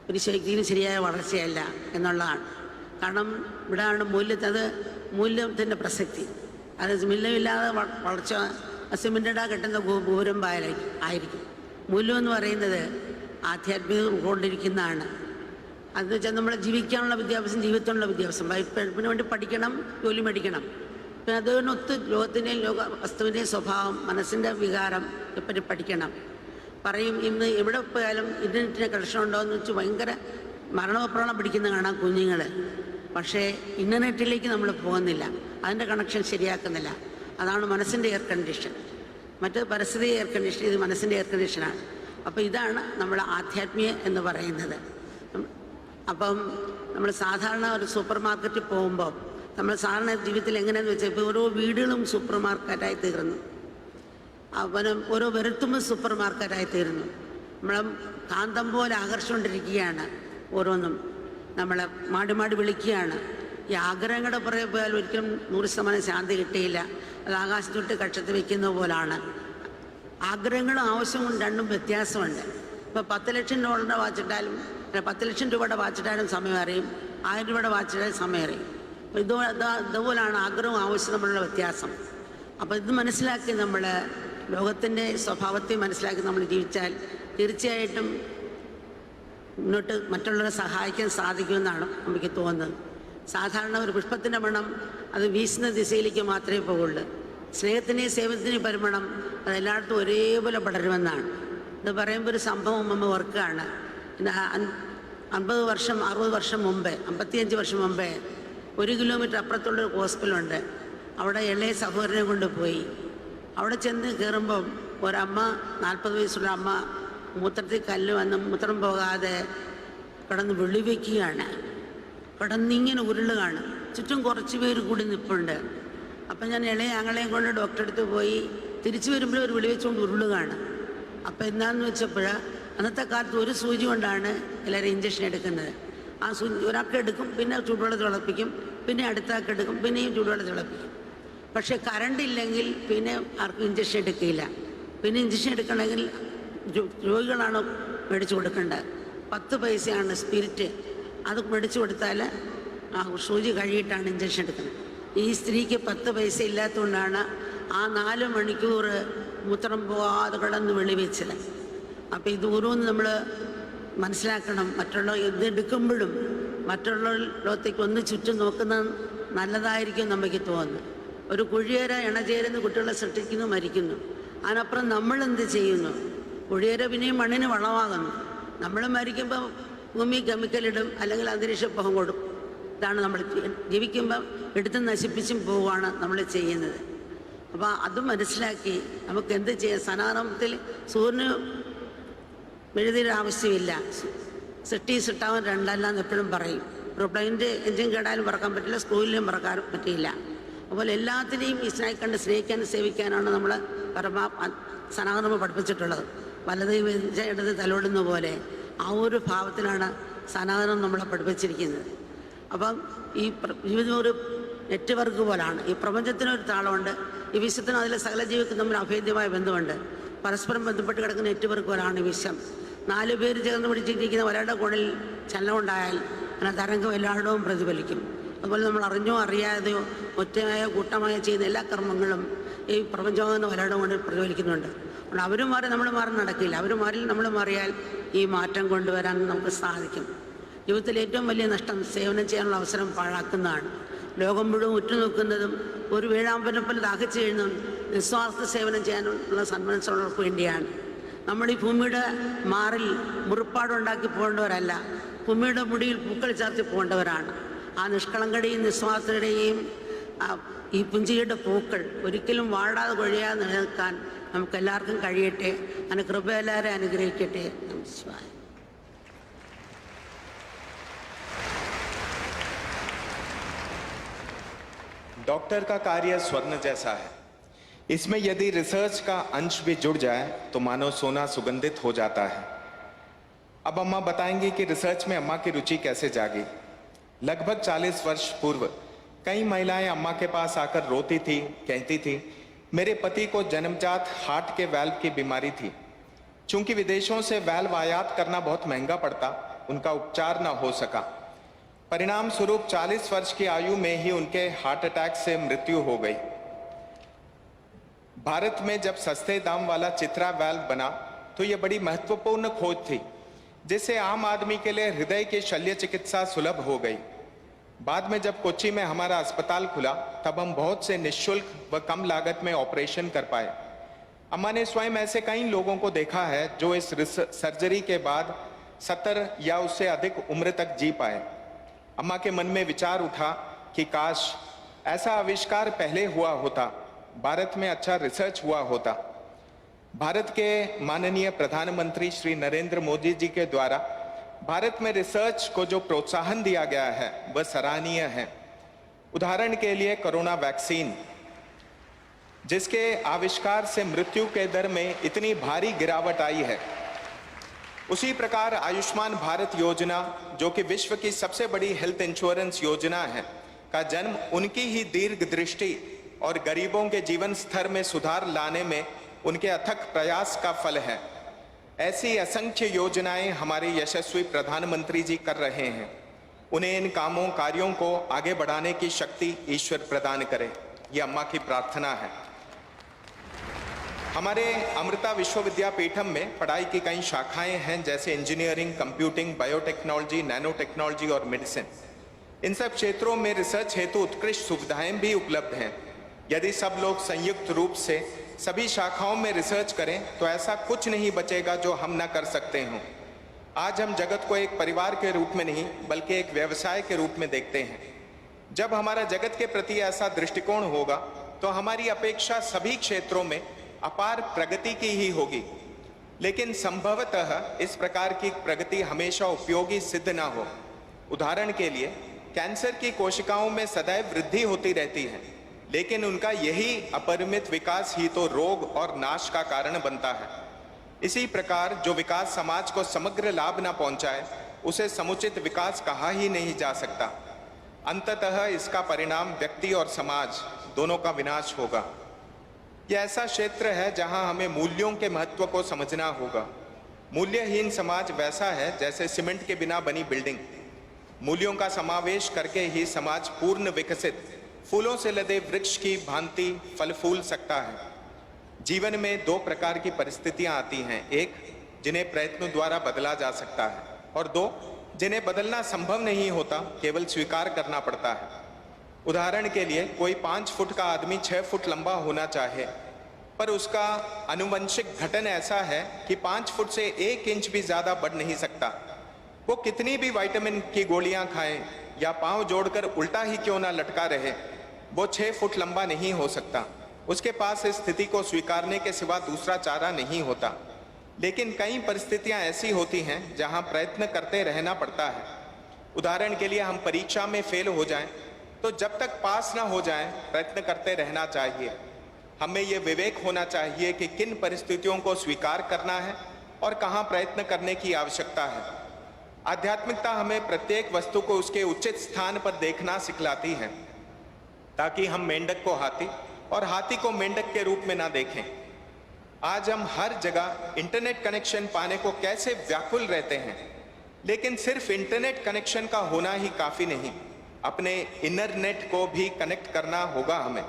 ഒരു വ്യക്തിന് ശരിയായ വളർച്ചയല്ല എന്നുള്ളതാണ്. കാരണം ഇവിടെയാണ് മൂല്യത്തിൻ്റെ പ്രസക്തി. അത് മൂല്യമില്ലാതെ വളർച്ച സിമെൻറ്റിടാ കെട്ടുന്ന ഗോപുരം ആയിരിക്കും. മൂല്യം എന്ന് പറയുന്നത് ആധ്യാത്മികം കൊണ്ടിരിക്കുന്നതാണ്. അതെന്ന് വെച്ചാൽ നമ്മൾ ജീവിക്കാനുള്ള വിദ്യാഭ്യാസം, ജീവിതത്തിനുള്ള വിദ്യാഭ്യാസം, പഠിപ്പിന് വേണ്ടി പഠിക്കണം, ജോലി മേടിക്കണം. പിന്നെ അതിനൊത്ത് ലോകത്തിൻ്റെയും വസ്തുവിൻ്റെയും സ്വഭാവം, മനസ്സിൻ്റെ വികാരം പറ്റി പഠിക്കണം. പറയും ഇന്ന് എവിടെ പോയാലും ഇൻ്റർനെറ്റിന് കണക്ഷൻ ഉണ്ടോയെന്ന് വെച്ച് ഭയങ്കര മരണപ്രാണം പിടിക്കുന്ന കാണാം കുഞ്ഞുങ്ങൾ. പക്ഷേ ഇൻ്റർനെറ്റിലേക്ക് നമ്മൾ പോകുന്നില്ല. അതിൻ്റെ കണക്ഷൻ ശരിയാക്കുന്നില്ല. അതാണ് മനസ്സിൻ്റെ എയർ കണ്ടീഷൻ. മറ്റ് പരിസ്ഥിതി എയർ കണ്ടീഷൻ, ഇത് മനസ്സിൻ്റെ എയർ കണ്ടീഷനാണ്. അപ്പോൾ ഇതാണ് നമ്മൾ ആധ്യാത്മിക എന്ന് പറയുന്നത്. അപ്പം നമ്മൾ സാധാരണ ഒരു സൂപ്പർ മാർക്കറ്റിൽ പോകുമ്പോൾ നമ്മൾ സാധാരണ ജീവിതത്തിൽ എങ്ങനെയാണെന്ന് വെച്ചാൽ ഇപ്പോൾ ഓരോ വീടുകളും സൂപ്പർ മാർക്കറ്റായി തീർന്നു, അപ്പം ഓരോ വരുത്തുമ്പോൾ സൂപ്പർ മാർക്കറ്റായി തീരുന്നു. നമ്മളെ കാന്തം പോലെ ആകർഷിച്ചുകൊണ്ടിരിക്കുകയാണ് ഓരോന്നും, നമ്മളെ മാടി മാടി വിളിക്കുകയാണ്. ഈ ആഗ്രഹങ്ങളുടെ പുറകെ പോയാൽ ഒരിക്കലും 100% ശാന്തി കിട്ടിയില്ല. അത് ആകാശത്തൊട്ട് കക്ഷത്ത് വയ്ക്കുന്ന പോലാണ്. ആഗ്രഹങ്ങളും ആവശ്യവും രണ്ടും വ്യത്യാസമുണ്ട്. ഇപ്പോൾ 10 ലക്ഷം ഡോളറിൻ്റെ വാച്ചിട്ടാലും 10 ലക്ഷം രൂപയുടെ വാച്ചിട്ടാലും സമയം അറിയും, 1000 രൂപയുടെ വാച്ചിട്ടാലും സമയം അറിയും. അപ്പോൾ ഇതുപോലാണ് ആഗ്രഹവും ആവശ്യം തമ്മിലുള്ള വ്യത്യാസം. അപ്പോൾ ഇത് മനസ്സിലാക്കി നമ്മൾ ലോകത്തിൻ്റെ സ്വഭാവത്തെ മനസ്സിലാക്കി നമ്മൾ ജീവിച്ചാൽ തീർച്ചയായിട്ടും മുന്നോട്ട് മറ്റുള്ളവരെ സഹായിക്കാൻ സാധിക്കുമെന്നാണ് നമുക്ക് തോന്നുന്നത്. സാധാരണ ഒരു പുഷ്പത്തിൻ്റെ മണം അത് വീശുന്ന ദിശയിലേക്ക് മാത്രമേ പോകുള്ളൂ. സ്നേഹത്തിൻ്റെയും സേവനത്തിൻ്റെയും പരിമണം അതെല്ലായിടത്തും ഒരേപോലെ പടരുമെന്നാണ്. ഇത് പറയുമ്പോൾ ഒരു സംഭവം നമ്മൾ ഓർക്കുകയാണ്. 50 വർഷം 60 വർഷം മുമ്പേ 55 വർഷം മുമ്പേ 1 കിലോമീറ്റർ അപ്പുറത്തുള്ളൊരു ഹോസ്പിറ്റലുണ്ട്. അവിടെ ഇളയ സഹോദരനെ കൊണ്ടുപോയി. അവിടെ ചെന്ന് കയറുമ്പം ഒരമ്മ, 40 വയസ്സുള്ള അമ്മ, മൂത്രത്തിൽ കല്ല് വന്ന് മൂത്രം പോകാതെ കിടന്ന് വെള്ളിവെക്കുകയാണ്. കിടന്നിങ്ങനെ ഉരുളുകയാണ്. ചുറ്റും കുറച്ച് പേര് കൂടി നിൽപ്പുണ്ട്. അപ്പം ഞാൻ ഇളയ ആങ്ങളെയും കൊണ്ട് ഡോക്ടറെ അടുത്ത് പോയി. തിരിച്ചു വരുമ്പോഴും ഒരു വെളിവെച്ചുകൊണ്ട് ഉരുളുകയാണ്. അപ്പം എന്താണെന്ന് വെച്ചപ്പോൾ അന്നത്തെ കാലത്ത് ഒരു സൂചി കൊണ്ടാണ് എല്ലാവരും ഇഞ്ചക്ഷൻ എടുക്കുന്നത്. ആ സൂചി ഒരാൾക്ക് എടുക്കും, പിന്നെ ചൂടുവെള്ളത്തിൽ തിളപ്പിക്കും, പിന്നെ അടുത്ത ആൾക്ക് എടുക്കും, പിന്നെയും ചൂടുവെള്ളത്തിൽ തിളപ്പിക്കും. പക്ഷേ കറണ്ട് ഇല്ലെങ്കിൽ പിന്നെ ആർക്കും ഇഞ്ചക്ഷൻ എടുക്കില്ല. പിന്നെ ഇഞ്ചക്ഷൻ എടുക്കണമെങ്കിൽ രോഗികളാണ് മേടിച്ചു കൊടുക്കേണ്ടത്. 10 പൈസയാണ് സ്പിരിറ്റ്. അത് മേടിച്ചു കൊടുത്താൽ ആ സൂചി കഴിയിട്ടാണ് ഇഞ്ചക്ഷൻ എടുക്കുന്നത്. ഈ സ്ത്രീക്ക് 10 പൈസ ഇല്ലാത്തതുകൊണ്ടാണ് ആ 4 മണിക്കൂർ മൂത്രം പോകാതെ കിടന്ന് വെളിവെച്ചത്. അപ്പോൾ ഇത് ഓരോന്ന് നമ്മൾ മനസ്സിലാക്കണം. മറ്റുള്ള ഇതെടുക്കുമ്പോഴും മറ്റുള്ള ലോകത്തേക്ക് ഒന്ന് ചുറ്റും നോക്കുന്നത് നല്ലതായിരിക്കും നമുക്ക് തോന്നുന്നു. ഒരു കുഴിയേര ഇണചേരുന്ന കുട്ടികളെ സൃഷ്ടിക്കുന്നു, മരിക്കുന്നു. അതിനപ്പുറം നമ്മളെന്ത് ചെയ്യുന്നു? കുഴിയേര പിന്നെയും മണ്ണിന് വളമാകുന്നു. നമ്മൾ മരിക്കുമ്പോൾ ഭൂമി കെമിക്കലിടും, അല്ലെങ്കിൽ അന്തരീക്ഷപ്പുറം കൊടുക്കും. ഇതാണ് നമ്മൾ ജീവിക്കുമ്പം എടുത്ത് നശിപ്പിച്ചും പോവുകയാണ് നമ്മൾ ചെയ്യുന്നത്. അപ്പോൾ അത് മനസ്സിലാക്കി നമുക്ക് എന്ത് ചെയ്യാം? സനാതനത്തിൽ സൂര്യന് മെഴുതിയുടെ ആവശ്യമില്ല. സിട്ടി സിട്ടാവൻ രണ്ടല്ല എന്ന് എപ്പോഴും പറയും. ഒരു പ്ലെയിൻ്റെ എഞ്ചിൻ കേടാലും പറക്കാൻ പറ്റില്ല, സ്കൂളിലും പറക്കാൻ പറ്റില്ല. അതുപോലെ എല്ലാത്തിനെയും ഈശ്വരനായി കണ്ട് സ്നേഹിക്കാനും സേവിക്കാനാണ് നമ്മൾ സനാതനം പഠിപ്പിച്ചിട്ടുള്ളത്. വലത് ഇടത് തലോടുന്ന പോലെ ആ ഒരു ഭാവത്തിലാണ് സനാതനം നമ്മളെ പഠിപ്പിച്ചിരിക്കുന്നത്. അപ്പം ഈ ജീവിതം ഒരു നെറ്റ്വർക്ക് പോലാണ്. ഈ പ്രപഞ്ചത്തിനൊരു താളമുണ്ട്, ഈ വിശ്വത്തിനും അതിലെ സകല ജീവിതത്തിനും തമ്മിൽ അഭേദ്യമായ ബന്ധമുണ്ട്. പരസ്പരം ബന്ധപ്പെട്ട് കിടക്കുന്ന നെറ്റ്വർക്ക് പോലാണ് ഈ വിശ്വം. 4 പേര് ചേർന്ന് പിടിച്ചിരിക്കുന്ന ഒരാളുടെ കോണിൽ ചലനമുണ്ടായാൽ അങ്ങനെ തരംഗം എല്ലായിടവും പ്രതിഫലിക്കും. അതുപോലെ നമ്മൾ അറിഞ്ഞോ അറിയാതെയോ ഒറ്റയായോ കൂട്ടമായോ ചെയ്യുന്ന എല്ലാ കർമ്മങ്ങളും ഈ പ്രപഞ്ചമെന്ന ഒരാളുടെ കൊണ്ട് പ്രതിഫലിക്കുന്നുണ്ട്. അതുകൊണ്ട് അവർ മാറി നമ്മൾ മാറി നടക്കില്ല. അവർ മാറി നമ്മൾ മാറിയാൽ ഈ മാറ്റം കൊണ്ടുവരാൻ നമുക്ക് സാധിക്കും. ജീവിതത്തിൽ ഏറ്റവും വലിയ നഷ്ടം സേവനം ചെയ്യാനുള്ള അവസരം പാഴാക്കുന്നതാണ്. ലോകം മുഴുവൻ ഉറ്റുനോക്കുന്നതും ഒരു വേഴാമ്പലപ്പൽ ദാഹിച്ചു കഴിയുന്നതും നിസ്വാർത്ഥ സേവനം ചെയ്യാനുള്ള സന്മനസ്സുള്ളവർക്ക് വേണ്ടിയാണ്. നമ്മൾ ഈ ഭൂമിയുടെ മാറിൽ മുറിപ്പാടുണ്ടാക്കി പോകേണ്ടവരല്ല, ഭൂമിയുടെ മുടിയിൽ പൂക്കൾ ചാർത്തി പോകേണ്ടവരാണ്. ആ നിഷ്കളങ്കയുടെയും നിസ്വാർത്ഥയുടെയും ഈ പുഞ്ചിരിയുടെ പൂക്കൾ ഒരിക്കലും വാടാതെ കൊഴിയാതെ നിലനിൽക്കാൻ നമുക്കെല്ലാവർക്കും കഴിയട്ടെ. അങ്ങനെ കൃപ എല്ലാവരെയും അനുഗ്രഹിക്കട്ടെ. നമസ്കാരം. डॉक्टर का कार्य स्वर्ण जैसा है। इसमें यदि रिसर्च का अंश भी जुड़ जाए तो मानो सोना सुगंधित हो जाता है। अब अम्मा बताएंगी कि रिसर्च में अम्मा की रुचि कैसे जागी। लगभग 40 वर्ष पूर्व कई महिलाएं अम्मा के पास आकर रोती थी, कहती थी मेरे पति को जन्मजात हार्ट के वाल्व की बीमारी थी। चूंकि विदेशों से वाल्व आयात करना बहुत महंगा पड़ता, उनका उपचार न हो सका। परिणाम स्वरूप 40 वर्ष की आयु में ही उनके हार्ट अटैक से मृत्यु हो गई। भारत में जब सस्ते दाम वाला चित्रा वाल्व बना तो यह बड़ी महत्वपूर्ण खोज थी, जिससे आम आदमी के लिए हृदय की शल्य चिकित्सा सुलभ हो गई। बाद में जब कोच्चि में हमारा अस्पताल खुला तब हम बहुत से निःशुल्क व कम लागत में ऑपरेशन कर पाए। अम्मा ने स्वयं ऐसे कई लोगों को देखा है जो इस सर्जरी के बाद 70 या उससे अधिक उम्र तक जी पाए। अम्मा के मन में विचार उठा कि काश ऐसा आविष्कार पहले हुआ होता, भारत में अच्छा रिसर्च हुआ होता, भारत के माननीय प्रधानमंत्री श्री नरेंद्र मोदी जी के द्वारा भारत में रिसर्च को जो प्रोत्साहन दिया गया है वह सराहनीय है। उदाहरण के लिए कोरोना वैक्सीन, जिसके आविष्कार से मृत्यु के दर में इतनी भारी गिरावट आई है। उसी प्रकार आयुष्मान भारत योजना, जो कि विश्व की सबसे बड़ी हेल्थ इंश्योरेंस योजना है, का जन्म उनकी ही दीर्घ दृष्टि और गरीबों के जीवन स्तर में सुधार लाने में उनके अथक प्रयास का फल है। ऐसी असंख्य योजनाएं हमारे यशस्वी प्रधानमंत्री जी कर रहे हैं। उन्हें इन कार्यों को आगे बढ़ाने की शक्ति ईश्वर प्रदान करे, ये अम्मा की प्रार्थना है। हमारे अमृता विश्वविद्यापीठम में पढ़ाई की कई शाखाएं हैं, जैसे engineering, computing, biotechnology, nano technology और मेडिसिन। इन सब क्षेत्रों में रिसर्च हेतु उत्कृष्ट सुविधाएं भी उपलब्ध हैं। यदि सब लोग संयुक्त रूप से सभी शाखाओं में रिसर्च करें तो ऐसा कुछ नहीं बचेगा जो हम न कर सकते हों। आज हम जगत को एक परिवार के रूप में नहीं बल्कि एक व्यवसाय के रूप में देखते हैं। जब हमारा जगत के प्रति ऐसा दृष्टिकोण होगा तो हमारी अपेक्षा सभी क्षेत्रों में अपार प्रगति की ही होगी। लेकिन संभवतः इस प्रकार की प्रगति हमेशा उपयोगी सिद्ध ना हो। उदाहरण के लिए कैंसर की कोशिकाओं में सदैव वृद्धि होती रहती है, लेकिन उनका यही अपरिमित विकास ही तो रोग और नाश का कारण बनता है। इसी प्रकार जो विकास समाज को समग्र लाभ न पहुंचाए उसे समुचित विकास कहा ही नहीं जा सकता। अंततः इसका परिणाम व्यक्ति और समाज दोनों का विनाश होगा। यह ऐसा क्षेत्र है जहां हमें मूल्यों के महत्व को समझना होगा। मूल्यहीन समाज वैसा है जैसे सीमेंट के बिना बनी बिल्डिंग। मूल्यों का समावेश करके ही समाज पूर्ण विकसित फूलों से लदे वृक्ष की भांति फल फूल सकता है। जीवन में दो प्रकार की परिस्थितियां आती हैं, एक जिन्हें प्रयत्नों द्वारा बदला जा सकता है और दो जिन्हें बदलना संभव नहीं होता, केवल स्वीकार करना पड़ता है। उदाहरण के लिए कोई 5 फुट का आदमी 6 फुट लंबा होना चाहे, पर उसका आनुवंशिक गठन ऐसा है कि 5 फुट से 1 इंच भी ज्यादा बढ़ नहीं सकता। वो कितनी भी विटामिन की गोलियां खाएं या पांव जोड़कर उल्टा ही क्यों ना लटका रहे, वो 6 फुट लंबा नहीं हो सकता। उसके पास इस स्थिति को स्वीकारने के सिवा दूसरा चारा नहीं होता। लेकिन कई परिस्थितियां ऐसी होती हैं जहां प्रयत्न करते रहना पड़ता है। उदाहरण के लिए हम परीक्षा में फेल हो जाएं तो जब तक पास ना हो जाएं प्रयत्न करते रहना चाहिए। हमें ये विवेक होना चाहिए कि किन परिस्थितियों को स्वीकार करना है और कहाँ प्रयत्न करने की आवश्यकता है। आध्यात्मिकता हमें प्रत्येक वस्तु को उसके उचित स्थान पर देखना सिखलाती है, ताकि हम मेंढक को हाथी और हाथी को मेंढक के रूप में ना देखें। आज हम हर जगह इंटरनेट कनेक्शन पाने को कैसे व्याकुल रहते हैं, लेकिन सिर्फ इंटरनेट कनेक्शन का होना ही काफी नहीं, अपने इनर नेट को भी कनेक्ट करना होगा। हमें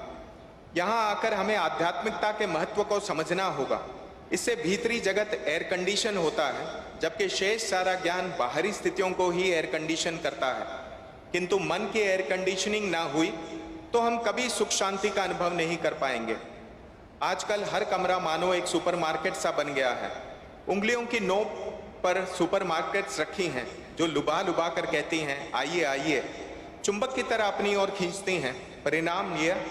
यहाँ आकर हमें आध्यात्मिकता के महत्व को समझना होगा। इससे भीतरी जगत एयर कंडीशन होता है, जबकि शेष सारा ज्ञान बाहरी स्थितियों को ही एयर कंडीशन करता है। किंतु मन की एयर कंडीशनिंग ना हुई तो हम कभी सुख शांति का अनुभव नहीं कर पाएंगे। आजकल हर कमरा मानो एक सुपरमार्केट सा बन गया है। उंगलियों की नोक पर सुपरमार्केट्स रखी हैं जो लुबा लुबा कर कहती हैं आइए आइए, चुंबक की तरह अपनी ओर खींचती हैं। परिणाम यह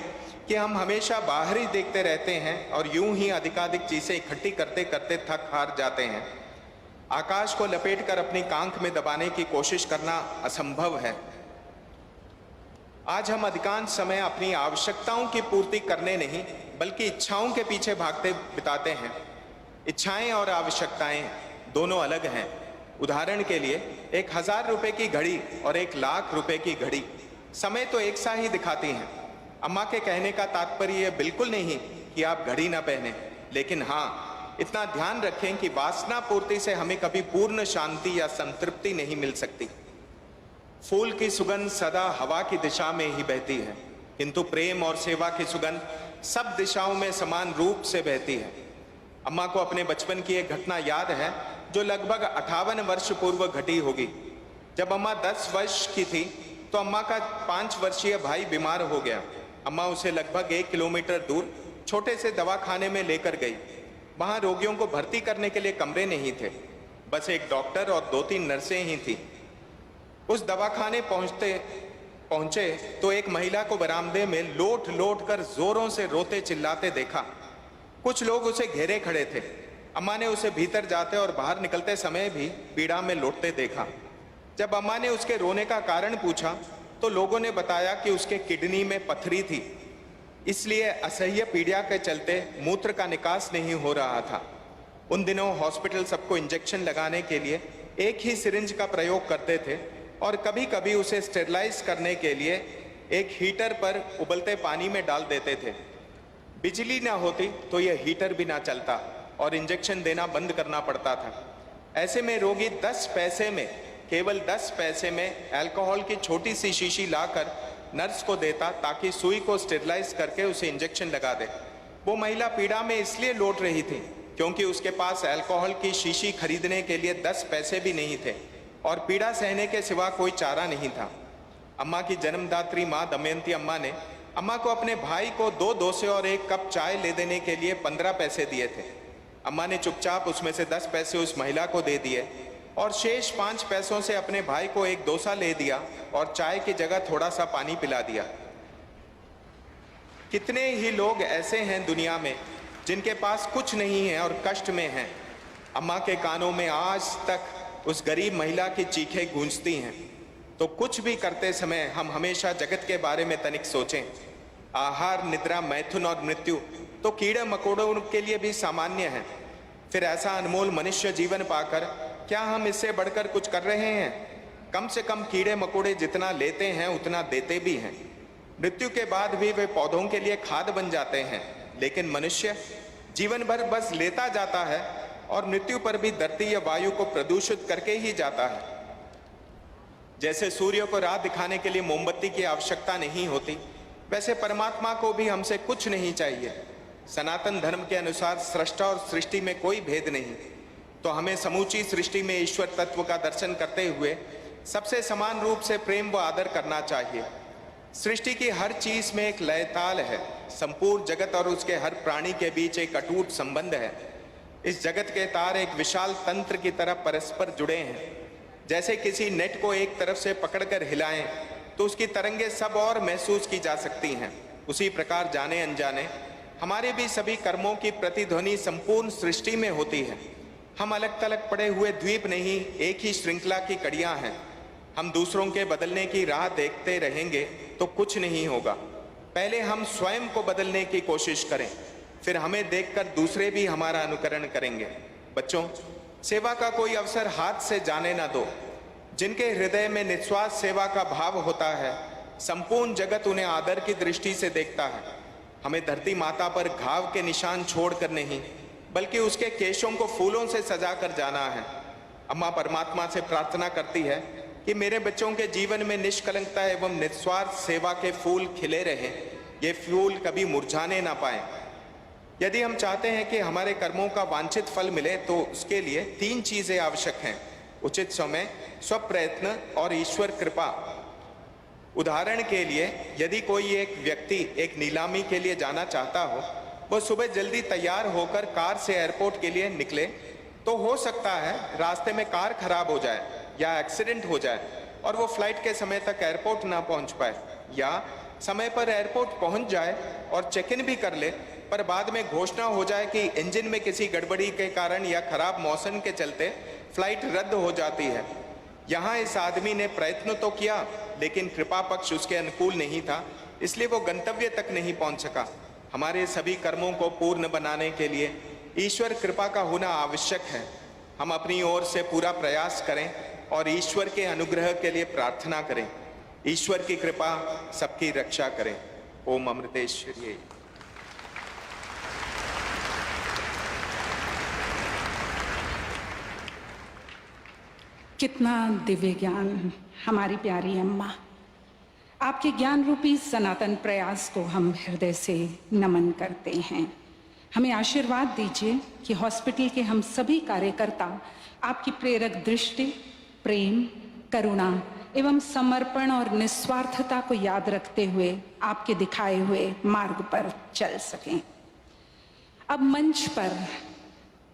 कि हम हमेशा बाहर ही देखते रहते हैं और यूं ही अधिकाधिक चीजें इकट्ठी करते करते थक हार जाते हैं। आकाश को लपेटकर अपनी कांख में दबाने की कोशिश करना असंभव है। आज हम अधिकांश समय अपनी आवश्यकताओं की पूर्ति करने नहीं बल्कि इच्छाओं के पीछे भागते बिताते हैं। इच्छाएं और आवश्यकताएं दोनों अलग हैं। उदाहरण के लिए 1000 रुपए की घड़ी और 1 लाख रुपए की घड़ी समय तो एक सा ही दिखाती हैं। अम्मा के कहने का तात्पर्य यह बिल्कुल नहीं कि आप घड़ी ना पहने, लेकिन हाँ इतना ध्यान रखें कि वासना पूर्ति से हमें कभी पूर्ण शांति या संतृप्ति नहीं मिल सकती। फूल की सुगंध सदा हवा की दिशा में ही बहती है, किंतु प्रेम और सेवा की सुगंध सब दिशाओं में समान रूप से बहती है। अम्मा को अपने बचपन की एक घटना याद है जो लगभग 58 वर्ष पूर्व घटी होगी। जब अम्मा 10 वर्ष की थी तो अम्मा का 5 वर्षीय भाई बीमार हो गया। अम्मा उसे लगभग 1 किलोमीटर दूर छोटे से दवाखाने में लेकर गई। वहां रोगियों को भर्ती करने के लिए कमरे नहीं थे, बस एक डॉक्टर और 2-3 नर्सें ही थी। उस दवाखाने पहुंचते पहुंचे तो एक महिला को बरामदे में लोट लोट कर जोरों से रोते चिल्लाते देखा। कुछ लोग उसे घेरे खड़े थे। अम्मा ने उसे भीतर जाते और बाहर निकलते समय भी पीड़ा में लोटते देखा। जब अम्मा ने उसके रोने का कारण पूछा तो लोगों ने बताया कि उसके किडनी में पथरी थी, इसलिए असह्य पीड़ा के चलते मूत्र का निकास नहीं हो रहा था। उन दिनों हॉस्पिटल सबको इंजेक्शन लगाने के लिए एक ही सिरिंज का प्रयोग करते थे और कभी कभी उसे स्टेरलाइज करने के लिए एक हीटर पर उबलते पानी में डाल देते थे। बिजली ना होती तो यह हीटर भी ना चलता और इंजेक्शन देना बंद करना पड़ता था। ऐसे में रोगी 10 पैसे में, केवल 10 पैसे में अल्कोहल की छोटी सी शीशी लाकर नर्स को देता ताकि सुई को स्टेरलाइज करके उसे इंजेक्शन लगा दे। वो महिला पीड़ा में इसलिए लौट रही थी क्योंकि उसके पास अल्कोहल की शीशी खरीदने के लिए 10 पैसे भी नहीं थे और पीड़ा सहने के सिवा कोई चारा नहीं था। अम्मा की जन्मदात्री माँ दमयंती अम्मा ने अम्मा को अपने भाई को 2 डोसे और 1 कप चाय ले देने के लिए 15 पैसे दिए थे। अम्मा ने चुपचाप उसमें से 10 पैसे उस महिला को दे दिए और शेष 5 पैसों से अपने भाई को 1 डोसा ले दिया और चाय की जगह थोड़ा सा पानी पिला दिया। कितने ही लोग ऐसे हैं दुनिया में जिनके पास कुछ नहीं है और कष्ट में हैं। अम्मा के कानों में आज तक उस गरीब महिला की चीखें गूंजती हैं। तो कुछ भी करते समय हम हमेशा जगत के बारे में तनिक सोचें। आहार, निद्रा, मैथुन और मृत्यु तो कीड़े मकोड़ों के लिए भी सामान्य है। फिर ऐसा अनमोल मनुष्य जीवन पाकर क्या हम इससे बढ़कर कुछ कर रहे हैं? कम से कम कीड़े मकोड़े जितना लेते हैं उतना देते भी हैं। मृत्यु के बाद भी वे पौधों के लिए खाद बन जाते हैं, लेकिन मनुष्य जीवन भर बस लेता जाता है और मृत्यु पर भी धरती या वायु को प्रदूषित करके ही जाता है। जैसे सूर्य को राह दिखाने के लिए मोमबत्ती की आवश्यकता नहीं होती, वैसे परमात्मा को भी हमसे कुछ नहीं चाहिए। सनातन धर्म के अनुसार सृष्टा और सृष्टि में कोई भेद नहीं, तो हमें समूची सृष्टि में ईश्वर तत्व का दर्शन करते हुए सबसे समान रूप से प्रेम व आदर करना चाहिए। सृष्टि की हर चीज में एक लय ताल है। संपूर्ण जगत और उसके हर प्राणी के बीच एक अटूट संबंध है। इस जगत के तार एक विशाल तंत्र की तरह परस्पर जुड़े हैं। जैसे किसी नेट को एक तरफ से पकड़कर हिलाएं तो उसकी तरंगे सब और महसूस की जा सकती हैं, उसी प्रकार जाने अनजाने हमारे भी सभी कर्मों की प्रतिध्वनि संपूर्ण सृष्टि में होती है। हम अलग थलग पड़े हुए द्वीप नहीं, एक ही श्रृंखला की कड़ियां हैं। हम दूसरों के बदलने की राह देखते रहेंगे तो कुछ नहीं होगा। पहले हम स्वयं को बदलने की कोशिश करें, फिर हमें देखकर दूसरे भी हमारा अनुकरण करेंगे। बच्चों, सेवा का कोई अवसर हाथ से जाने ना दो। जिनके हृदय में निस्वार्थ सेवा का भाव होता है, संपूर्ण जगत उन्हें आदर की दृष्टि से देखता है। हमें धरती माता पर घाव के निशान छोड़कर नहीं, बल्कि उसके केशों को फूलों से सजा कर जाना है। अम्मा परमात्मा से प्रार्थना करती है कि मेरे बच्चों के जीवन में निष्कलंकता एवं निस्वार्थ सेवा के फूल खिले रहें, ये फूल कभी मुरझाने ना पाए। यदि हम चाहते हैं कि हमारे कर्मों का वांछित फल मिले तो उसके लिए 3 चीजें आवश्यक हैं: उचित समय, स्वप्रयत्न और ईश्वर कृपा। उदाहरण के लिए, यदि कोई एक व्यक्ति एक नीलामी के लिए जाना चाहता हो, वह सुबह जल्दी तैयार होकर कार से एयरपोर्ट के लिए निकले, तो हो सकता है रास्ते में कार खराब हो जाए या एक्सीडेंट हो जाए और वो फ्लाइट के समय तक एयरपोर्ट ना पहुंच पाए, या समय पर एयरपोर्ट पहुंच जाए और चेक इन भी कर ले, पर बाद में घोषणा हो जाए कि इंजन में किसी गड़बड़ी के कारण या खराब मौसम के चलते फ्लाइट रद्द हो जाती है। यहाँ इस आदमी ने प्रयत्न तो किया, लेकिन कृपा पक्ष उसके अनुकूल नहीं था, इसलिए वो गंतव्य तक नहीं पहुंच सका। हमारे सभी कर्मों को पूर्ण बनाने के लिए ईश्वर कृपा का होना आवश्यक है। हम अपनी ओर से पूरा प्रयास करें और ईश्वर के अनुग्रह के लिए प्रार्थना करें। ईश्वर की कृपा सबकी रक्षा करें। ओम अमृतेश्वरी। कितना दिव्य ज्ञान हमारी प्यारी अम्मा। आपके ज्ञान रूपी सनातन प्रयास को हम हृदय से नमन करते हैं। हमें आशीर्वाद दीजिए कि हॉस्पिटल के हम सभी कार्यकर्ता आपकी प्रेरक दृष्टि, प्रेम, करुणा एवं समर्पण और निस्वार्थता को याद रखते हुए आपके दिखाए हुए मार्ग पर चल सकें। अब मंच पर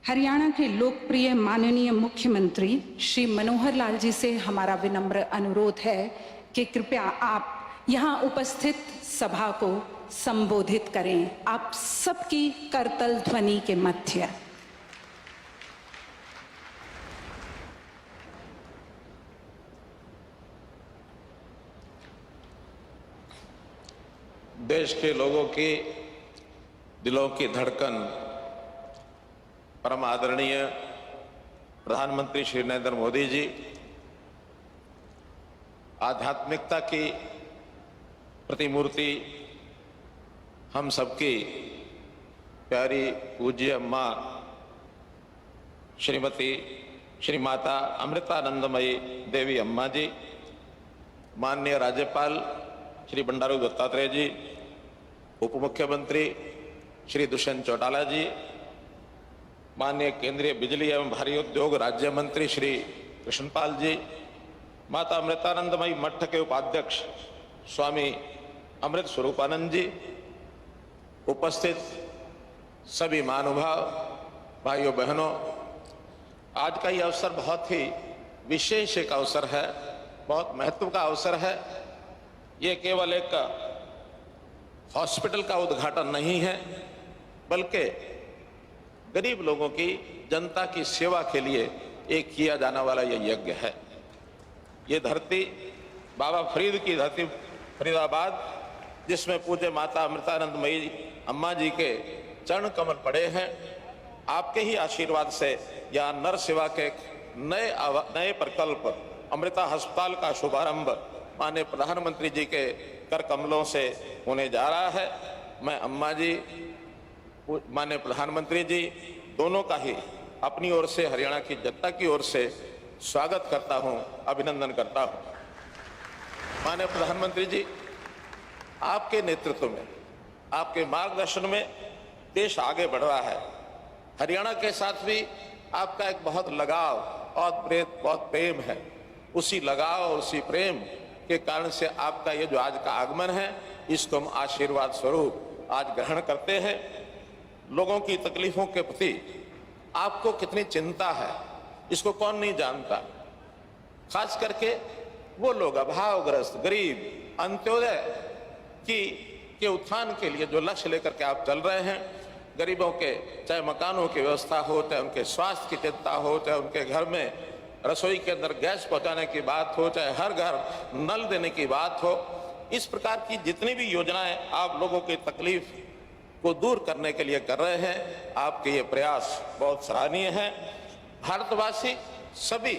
हरियाणा के लोकप्रिय माननीय मुख्यमंत्री श्री मनोहर लाल जी से हमारा विनम्र अनुरोध है कि कृपया आप यहाँ उपस्थित सभा को संबोधित करें, आप सबकी करतल ध्वनि के मध्य। देश के लोगों की दिलों की धड़कन परम आदरणीय प्रधानमंत्री श्री नरेंद्र मोदी जी, आध्यात्मिकता की प्रतिमूर्ति, हम सबकी प्यारी पूज्य अम्मा श्री माता अमृतानंदमयी देवी अम्मा जी, माननीय राज्यपाल श्री बंडारू दत्तात्रेय जी, उप मुख्यमंत्री श्री दुष्यंत चौटाला जी, माननीय केंद्रीय बिजली एवं भारी उद्योग राज्य मंत्री श्री कृष्णपाल जी, माता अमृतानंदमयी मठ के उपाध्यक्ष स्वामी अमृत स्वरूपानंद जी, उपस्थित सभी महानुभाव भाइयों बहनों, आज का यह अवसर बहुत ही विशेष एक अवसर है, बहुत महत्व का अवसर है। ये केवल एक हॉस्पिटल का उद्घाटन नहीं है, बल्कि गरीब लोगों की, जनता की सेवा के लिए एक किया जाने वाला यह यज्ञ है। ये धरती बाबा फरीद की धरती फरीदाबाद, जिसमें पूज्य माता अमृतानंदमयी अम्मा जी के चरण कमल पड़े हैं, आपके ही आशीर्वाद से यहाँ नर सेवा के नए प्रकल्प अमृता अस्पताल का शुभारंभ माननीय प्रधानमंत्री जी के कर कमलों से होने जा रहा है। मैं अम्मा जी, माननीय प्रधानमंत्री जी दोनों का ही अपनी ओर से, हरियाणा की जनता की ओर से स्वागत करता हूं, अभिनंदन करता हूं। माननीय प्रधानमंत्री जी, आपके नेतृत्व में, आपके मार्गदर्शन में देश आगे बढ़ रहा है। हरियाणा के साथ भी आपका एक बहुत लगाव और बहुत प्रेम है। उसी लगाव और उसी प्रेम के कारण से आपका ये जो आज का आगमन है, इसको हम आशीर्वाद स्वरूप आज ग्रहण करते हैं। लोगों की तकलीफों के प्रति आपको कितनी चिंता है, इसको कौन नहीं जानता। खास करके वो लोग अभावग्रस्त, गरीब, अंत्योदय के उत्थान के लिए जो लक्ष्य लेकर के आप चल रहे हैं, गरीबों के चाहे मकानों की व्यवस्था हो, चाहे उनके स्वास्थ्य की चिंता हो, चाहे उनके घर में रसोई के अंदर गैस पहुंचाने की बात हो, चाहे हर घर नल देने की बात हो, इस प्रकार की जितनी भी योजनाएं आप लोगों की तकलीफ को दूर करने के लिए कर रहे हैं, आपके ये प्रयास बहुत सराहनीय है। भारतवासी सभी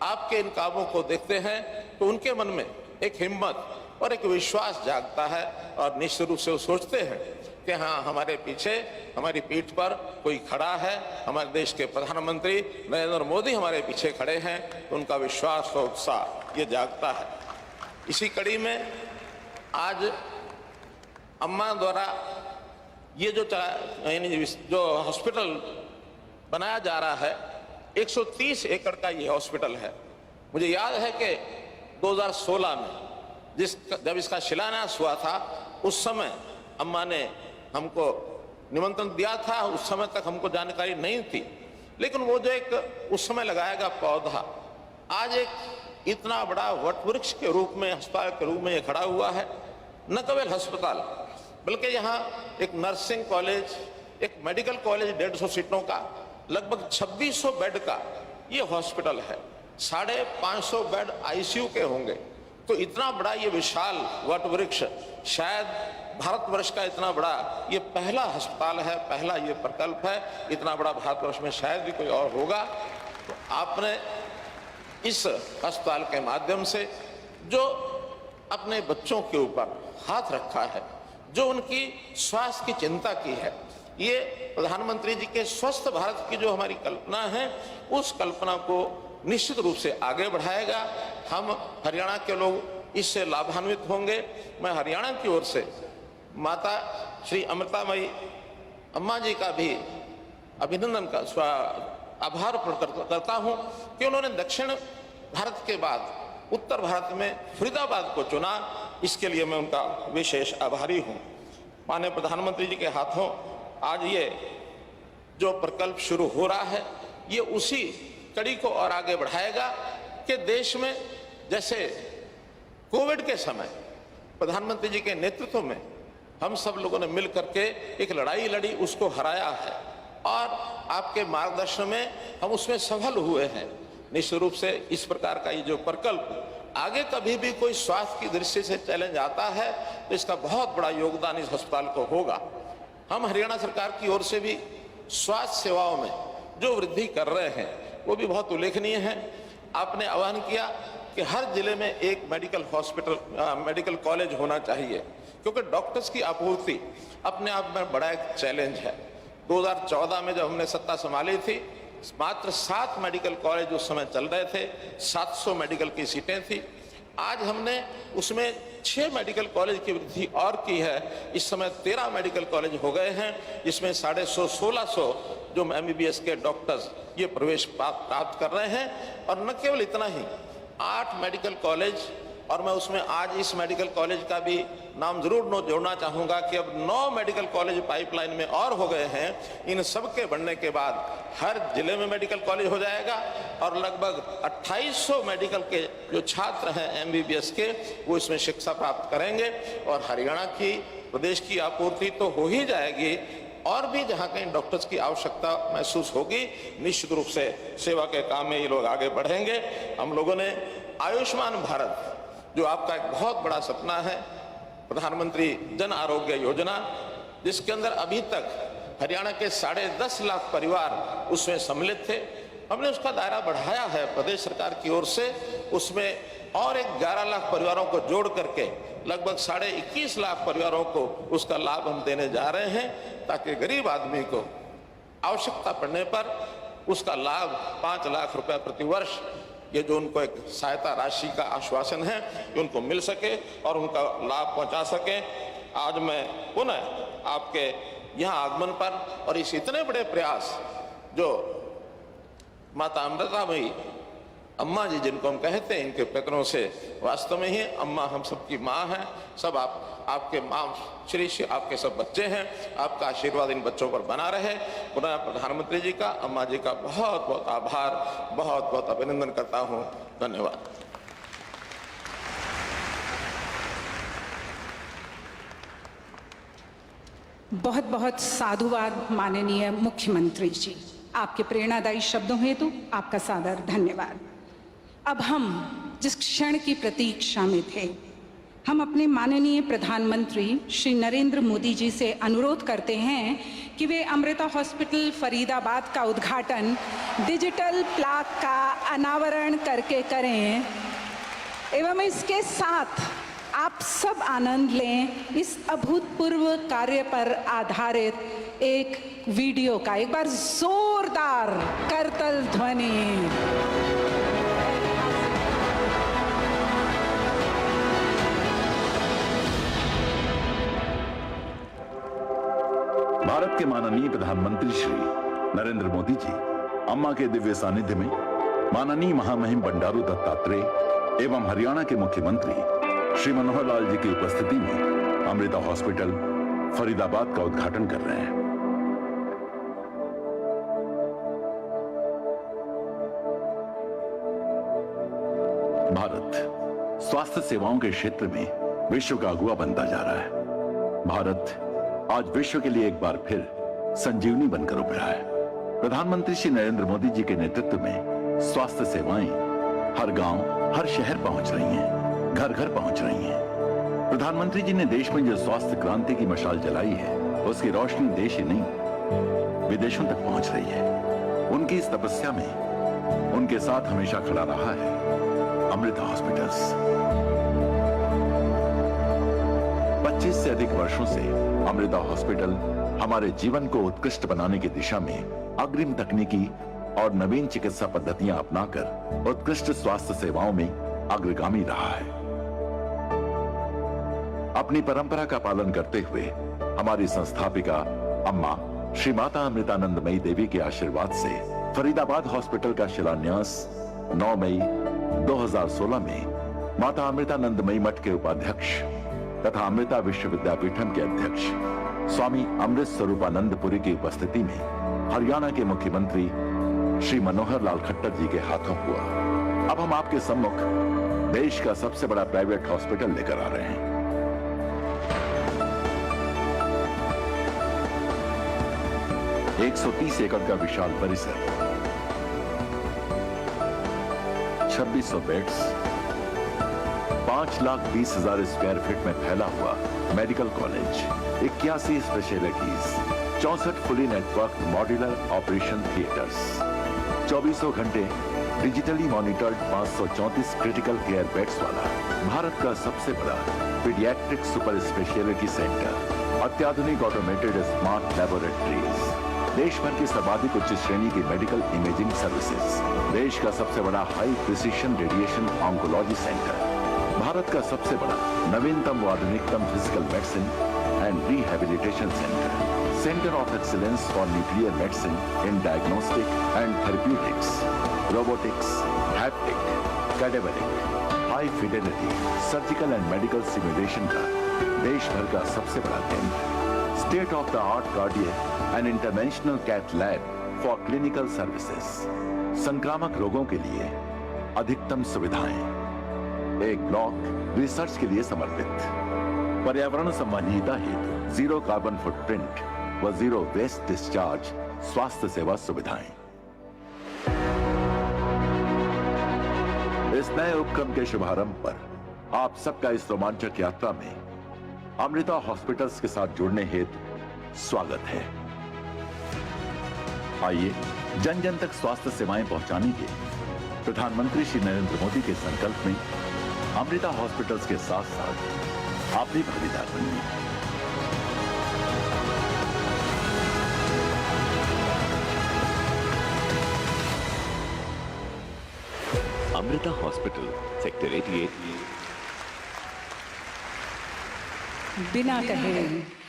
आपके इन कामों को देखते हैं तो उनके मन में एक हिम्मत और एक विश्वास जागता है और निश्चित रूप से वो सोचते हैं कि हाँ, हमारे पीछे, हमारी पीठ पर कोई खड़ा है, हमारे देश के प्रधानमंत्री नरेंद्र मोदी हमारे पीछे खड़े हैं, तो उनका विश्वास और उत्साह ये जागता है। इसी कड़ी में आज अम्मा द्वारा ये जो हॉस्पिटल बनाया जा रहा है, 130 एकड़ का ये हॉस्पिटल है। मुझे याद है कि 2016 में जब इसका शिलान्यास हुआ था, उस समय अम्मा ने हमको निमंत्रण दिया था। उस समय तक हमको जानकारी नहीं थी, लेकिन वो जो एक उस समय लगाया गया पौधा आज एक इतना बड़ा वटवृक्ष के रूप में, अस्पताल के रूप में ये खड़ा हुआ है। न केवल अस्पताल, बल्कि यहाँ एक नर्सिंग कॉलेज, एक मेडिकल कॉलेज 150 सीटों का, लगभग 2600 बेड का ये हॉस्पिटल है। 550 बेड आईसीयू के होंगे। तो इतना बड़ा ये विशाल वटवृक्ष, शायद भारतवर्ष का इतना बड़ा ये पहला अस्पताल है, पहला ये प्रकल्प है। इतना बड़ा भारतवर्ष में शायद भी कोई और होगा। तो आपने इस अस्पताल के माध्यम से जो अपने बच्चों के ऊपर हाथ रखा है, जो उनकी स्वास्थ्य की चिंता की है, ये प्रधानमंत्री जी के स्वस्थ भारत की जो हमारी कल्पना है, उस कल्पना को निश्चित रूप से आगे बढ़ाएगा। हम हरियाणा के लोग इससे लाभान्वित होंगे। मैं हरियाणा की ओर से माता श्री अमृतामयी अम्मा जी का भी अभिनंदन का आभार प्रकट करता हूं कि उन्होंने दक्षिण भारत के बाद उत्तर भारत में फरीदाबाद को चुना। इसके लिए मैं उनका विशेष आभारी हूं। माननीय प्रधानमंत्री जी के हाथों आज ये जो प्रकल्प शुरू हो रहा है, ये उसी कड़ी को और आगे बढ़ाएगा कि देश में जैसे कोविड के समय प्रधानमंत्री जी के नेतृत्व में हम सब लोगों ने मिल करके एक लड़ाई लड़ी, उसको हराया है और आपके मार्गदर्शन में हम उसमें सफल हुए हैं। निश्चित रूप से इस प्रकार का ये जो प्रकल्प आगे कभी भी कोई स्वास्थ्य की दृष्टि से चैलेंज आता है तो इसका बहुत बड़ा योगदान इस अस्पताल को होगा। हम हरियाणा सरकार की ओर से भी स्वास्थ्य सेवाओं में जो वृद्धि कर रहे हैं वो भी बहुत उल्लेखनीय है। आपने आह्वान किया कि हर जिले में एक मेडिकल कॉलेज होना चाहिए, क्योंकि डॉक्टर्स की आपूर्ति अपने आप में बड़ा एक चैलेंज है। 2014 में जब हमने सत्ता संभाली थी, मात्र 7 मेडिकल कॉलेज उस समय चल रहे थे, 700 मेडिकल की सीटें थी। आज हमने उसमें 6 मेडिकल कॉलेज की वृद्धि और की है। इस समय 13 मेडिकल कॉलेज हो गए हैं, जिसमें 150-1600 जो MBBS के डॉक्टर्स ये प्रवेश प्राप्त कर रहे हैं। और न केवल इतना ही, 8 मेडिकल कॉलेज, और मैं उसमें आज इस मेडिकल कॉलेज का भी नाम जरूर जोड़ना चाहूंगा कि अब 9 मेडिकल कॉलेज पाइपलाइन में और हो गए हैं। इन सब के बनने के बाद हर जिले में मेडिकल कॉलेज हो जाएगा और लगभग 2800 मेडिकल के जो छात्र हैं MBBS के, वो इसमें शिक्षा प्राप्त करेंगे और हरियाणा की, प्रदेश की आपूर्ति तो हो ही जाएगी। और भी जहाँ कहीं डॉक्टर्स की आवश्यकता महसूस होगी, निश्चित रूप से सेवा के काम में ये लोग आगे बढ़ेंगे। हम लोगों ने आयुष्मान भारत, जो आपका एक बहुत बड़ा सपना है, प्रधानमंत्री जन आरोग्य योजना, जिसके अंदर अभी तक हरियाणा के 10.5 लाख परिवार उसमें सम्मिलित थे, हमने उसका दायरा बढ़ाया है प्रदेश सरकार की ओर से। उसमें और एक 11 लाख परिवारों को जोड़ करके लगभग 21.5 लाख परिवारों को उसका लाभ हम देने जा रहे हैं, ताकि गरीब आदमी को आवश्यकता पड़ने पर उसका लाभ 5 लाख रुपए प्रति वर्ष, ये जो उनको एक सहायता राशि का आश्वासन है, कि उनको मिल सके और उनका लाभ पहुंचा सके। आज मैं पुनः आपके यहाँ आगमन पर और इस इतने बड़े प्रयास जो माता अमृतामयी अम्मा जी, जिनको हम कहते हैं, इनके पैतरों से, वास्तव में ही अम्मा हम सबकी माँ हैं। सब आपके माँ श्री आपके सब बच्चे हैं। आपका आशीर्वाद इन बच्चों पर बना रहे। पुनः प्रधानमंत्री जी का, अम्मा जी का बहुत बहुत आभार, बहुत बहुत अभिनंदन करता हूँ। धन्यवाद। बहुत बहुत साधुवाद माननीय मुख्यमंत्री जी। आपके प्रेरणादायी शब्दों हेतु आपका सादर धन्यवाद। अब हम जिस क्षण की प्रतीक्षा में थे, हम अपने माननीय प्रधानमंत्री श्री नरेंद्र मोदी जी से अनुरोध करते हैं कि वे अमृता हॉस्पिटल फरीदाबाद का उद्घाटन डिजिटल प्लाक का अनावरण करके करें एवं इसके साथ आप सब आनंद लें इस अभूतपूर्व कार्य पर आधारित एक वीडियो का। एक बार जोरदार करतल ध्वनि। भारत के माननीय प्रधानमंत्री श्री नरेंद्र मोदी जी अम्मा के दिव्य सानिध्य में माननीय महामहिम बंडारू दत्तात्रेय एवं हरियाणा के मुख्यमंत्री श्री मनोहर लाल जी की उपस्थिति में अमृता हॉस्पिटल फरीदाबाद का उद्घाटन कर रहे हैं। भारत स्वास्थ्य सेवाओं के क्षेत्र में विश्व का अगुवा बनता जा रहा है। भारत आज विश्व के लिए एक बार फिर संजीवनी बनकर उभरा है। प्रधानमंत्री श्री नरेंद्र मोदी जी के नेतृत्व में स्वास्थ्य सेवाएं हर गांव, हर शहर पहुंच रही हैं, घर घर पहुंच रही हैं। प्रधानमंत्री जी ने देश में जो स्वास्थ्य क्रांति की मशाल जलाई है, उसकी रोशनी देश ही नहीं विदेशों तक पहुंच रही है। उनकी इस तपस्या में उनके साथ हमेशा खड़ा रहा है अमृता हॉस्पिटल्स। 25 से अधिक वर्षों से अमृता हॉस्पिटल हमारे जीवन को उत्कृष्ट बनाने की दिशा में अग्रिम तकनीकी और नवीन चिकित्सा पद्धतियां अपनाकर उत्कृष्ट स्वास्थ्य सेवाओं में अग्रगामी रहा है। अपनी परंपरा का पालन करते हुए हमारी संस्थापिका अम्मा श्री माता अमृतानंदमयी देवी के आशीर्वाद से फरीदाबाद हॉस्पिटल का शिलान्यास 9 मई 2016 में माता अमृतानंदमयी मठ के उपाध्यक्ष तथा अमृता विश्वविद्यापीठम के अध्यक्ष स्वामी अमृत स्वरूपानंदपुरी की उपस्थिति में हरियाणा के मुख्यमंत्री श्री मनोहर लाल खट्टर जी के हाथों हुआ। अब हम आपके सम्मुख देश का सबसे बड़ा प्राइवेट हॉस्पिटल लेकर आ रहे हैं। 130 एकड़ का विशाल परिसर, 2600 बेड्स, 5,20,000 स्क्वायर फीट में फैला हुआ medical college, 81 specialities, 64 fully network modular operation theatres, 24 घंटे digitally monitored 534 critical care beds वाला भारत का सबसे बड़ा पीडियाट्रिक सुपर स्पेशलिटी सेंटर, अत्याधुनिक ऑटोमेटेड स्मार्ट लैबोरेटरीज, देश भर की सर्वाधिक उच्च श्रेणी की मेडिकल इमेजिंग सर्विसेज, देश का सबसे बड़ा high precision radiation oncology centre, Bharat का सबसे बड़ा नवीनतम व आधुनिकतम physical medicine and rehabilitation centre, centre of excellence for nuclear medicine in diagnostic and therapeutics, robotics, haptic, cadaveric, high fidelity surgical and medical simulation का देश भर का सबसे बड़ा केंद्र, state of the art cardiac and interventional cath lab for clinical services, संक्रामक रोगों के लिए अधिकतम सुविधाएं, एक ब्लॉक रिसर्च के लिए समर्पित, पर्यावरण संबंधिता हेतु जीरो कार्बन फुटप्रिंट व जीरो वेस्ट डिस्चार्ज स्वास्थ्य सेवा सुविधाएं। इस नए उपक्रम के शुभारंभ पर आप सबका इस रोमांचक यात्रा में अमृता हॉस्पिटल्स के साथ जुड़ने हेतु स्वागत है। आइए जन जन तक स्वास्थ्य सेवाएं पहुंचाने के प्रधानमंत्री श्री नरेंद्र मोदी के संकल्प में अमृता हॉस्पिटल्स के साथ साथ आप भी भागीदार बनिए। Amrita hospital, sector 88। बिना कहे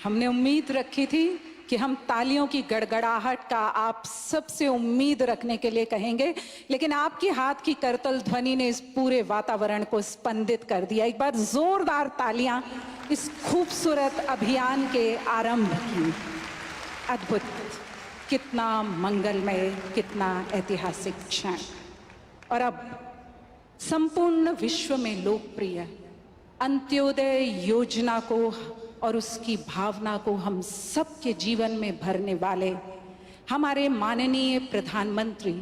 हमने उम्मीद रखी थी कि हम तालियों की गड़गड़ाहट का आप सबसे उम्मीद रखने के लिए कहेंगे, लेकिन आपकी हाथ की करतल ध्वनि ने इस पूरे वातावरण को स्पंदित कर दिया। एक बार जोरदार तालियां इस खूबसूरत अभियान के आरंभ की। अद्भुत, कितना मंगलमय, कितना ऐतिहासिक क्षण। और अब संपूर्ण विश्व में लोकप्रिय अंत्योदय योजना को और उसकी भावना को हम सबके जीवन में भरने वाले हमारे माननीय प्रधानमंत्री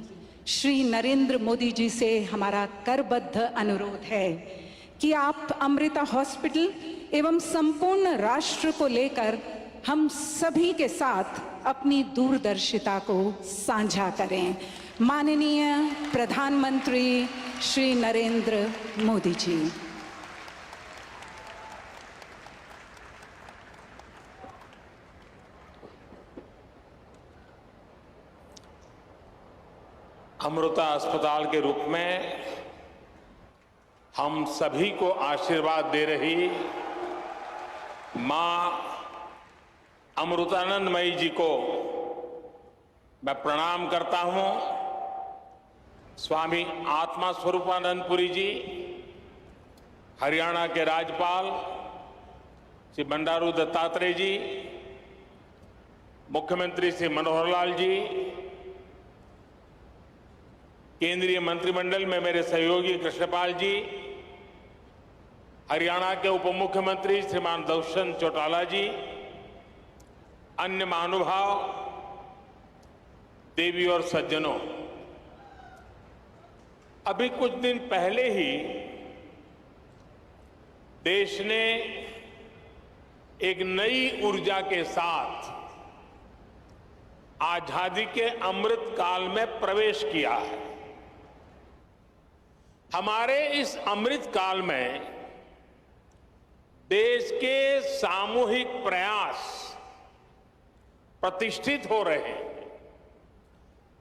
श्री नरेंद्र मोदी जी से हमारा करबद्ध अनुरोध है कि आप अमृता हॉस्पिटल एवं संपूर्ण राष्ट्र को लेकर हम सभी के साथ अपनी दूरदर्शिता को साझा करें। माननीय प्रधानमंत्री श्री नरेंद्र मोदी जी। अमृता अस्पताल के रूप में हम सभी को आशीर्वाद दे रही मां अमृतानंदमयी जी को मैं प्रणाम करता हूं। स्वामी आत्मा स्वरूपानंदपुरी जी, हरियाणा के राज्यपाल श्री बंडारू दत्तात्रेय जी, मुख्यमंत्री श्री मनोहर लाल जी, केंद्रीय मंत्रिमंडल में मेरे सहयोगी कृष्णपाल जी, हरियाणा के उप मुख्यमंत्री श्रीमान दुष्यंत चौटाला जी, अन्य महानुभाव, देवी और सज्जनों, अभी कुछ दिन पहले ही देश ने एक नई ऊर्जा के साथ आजादी के अमृत काल में प्रवेश किया है। हमारे इस अमृत काल में देश के सामूहिक प्रयास प्रतिष्ठित हो रहे हैं।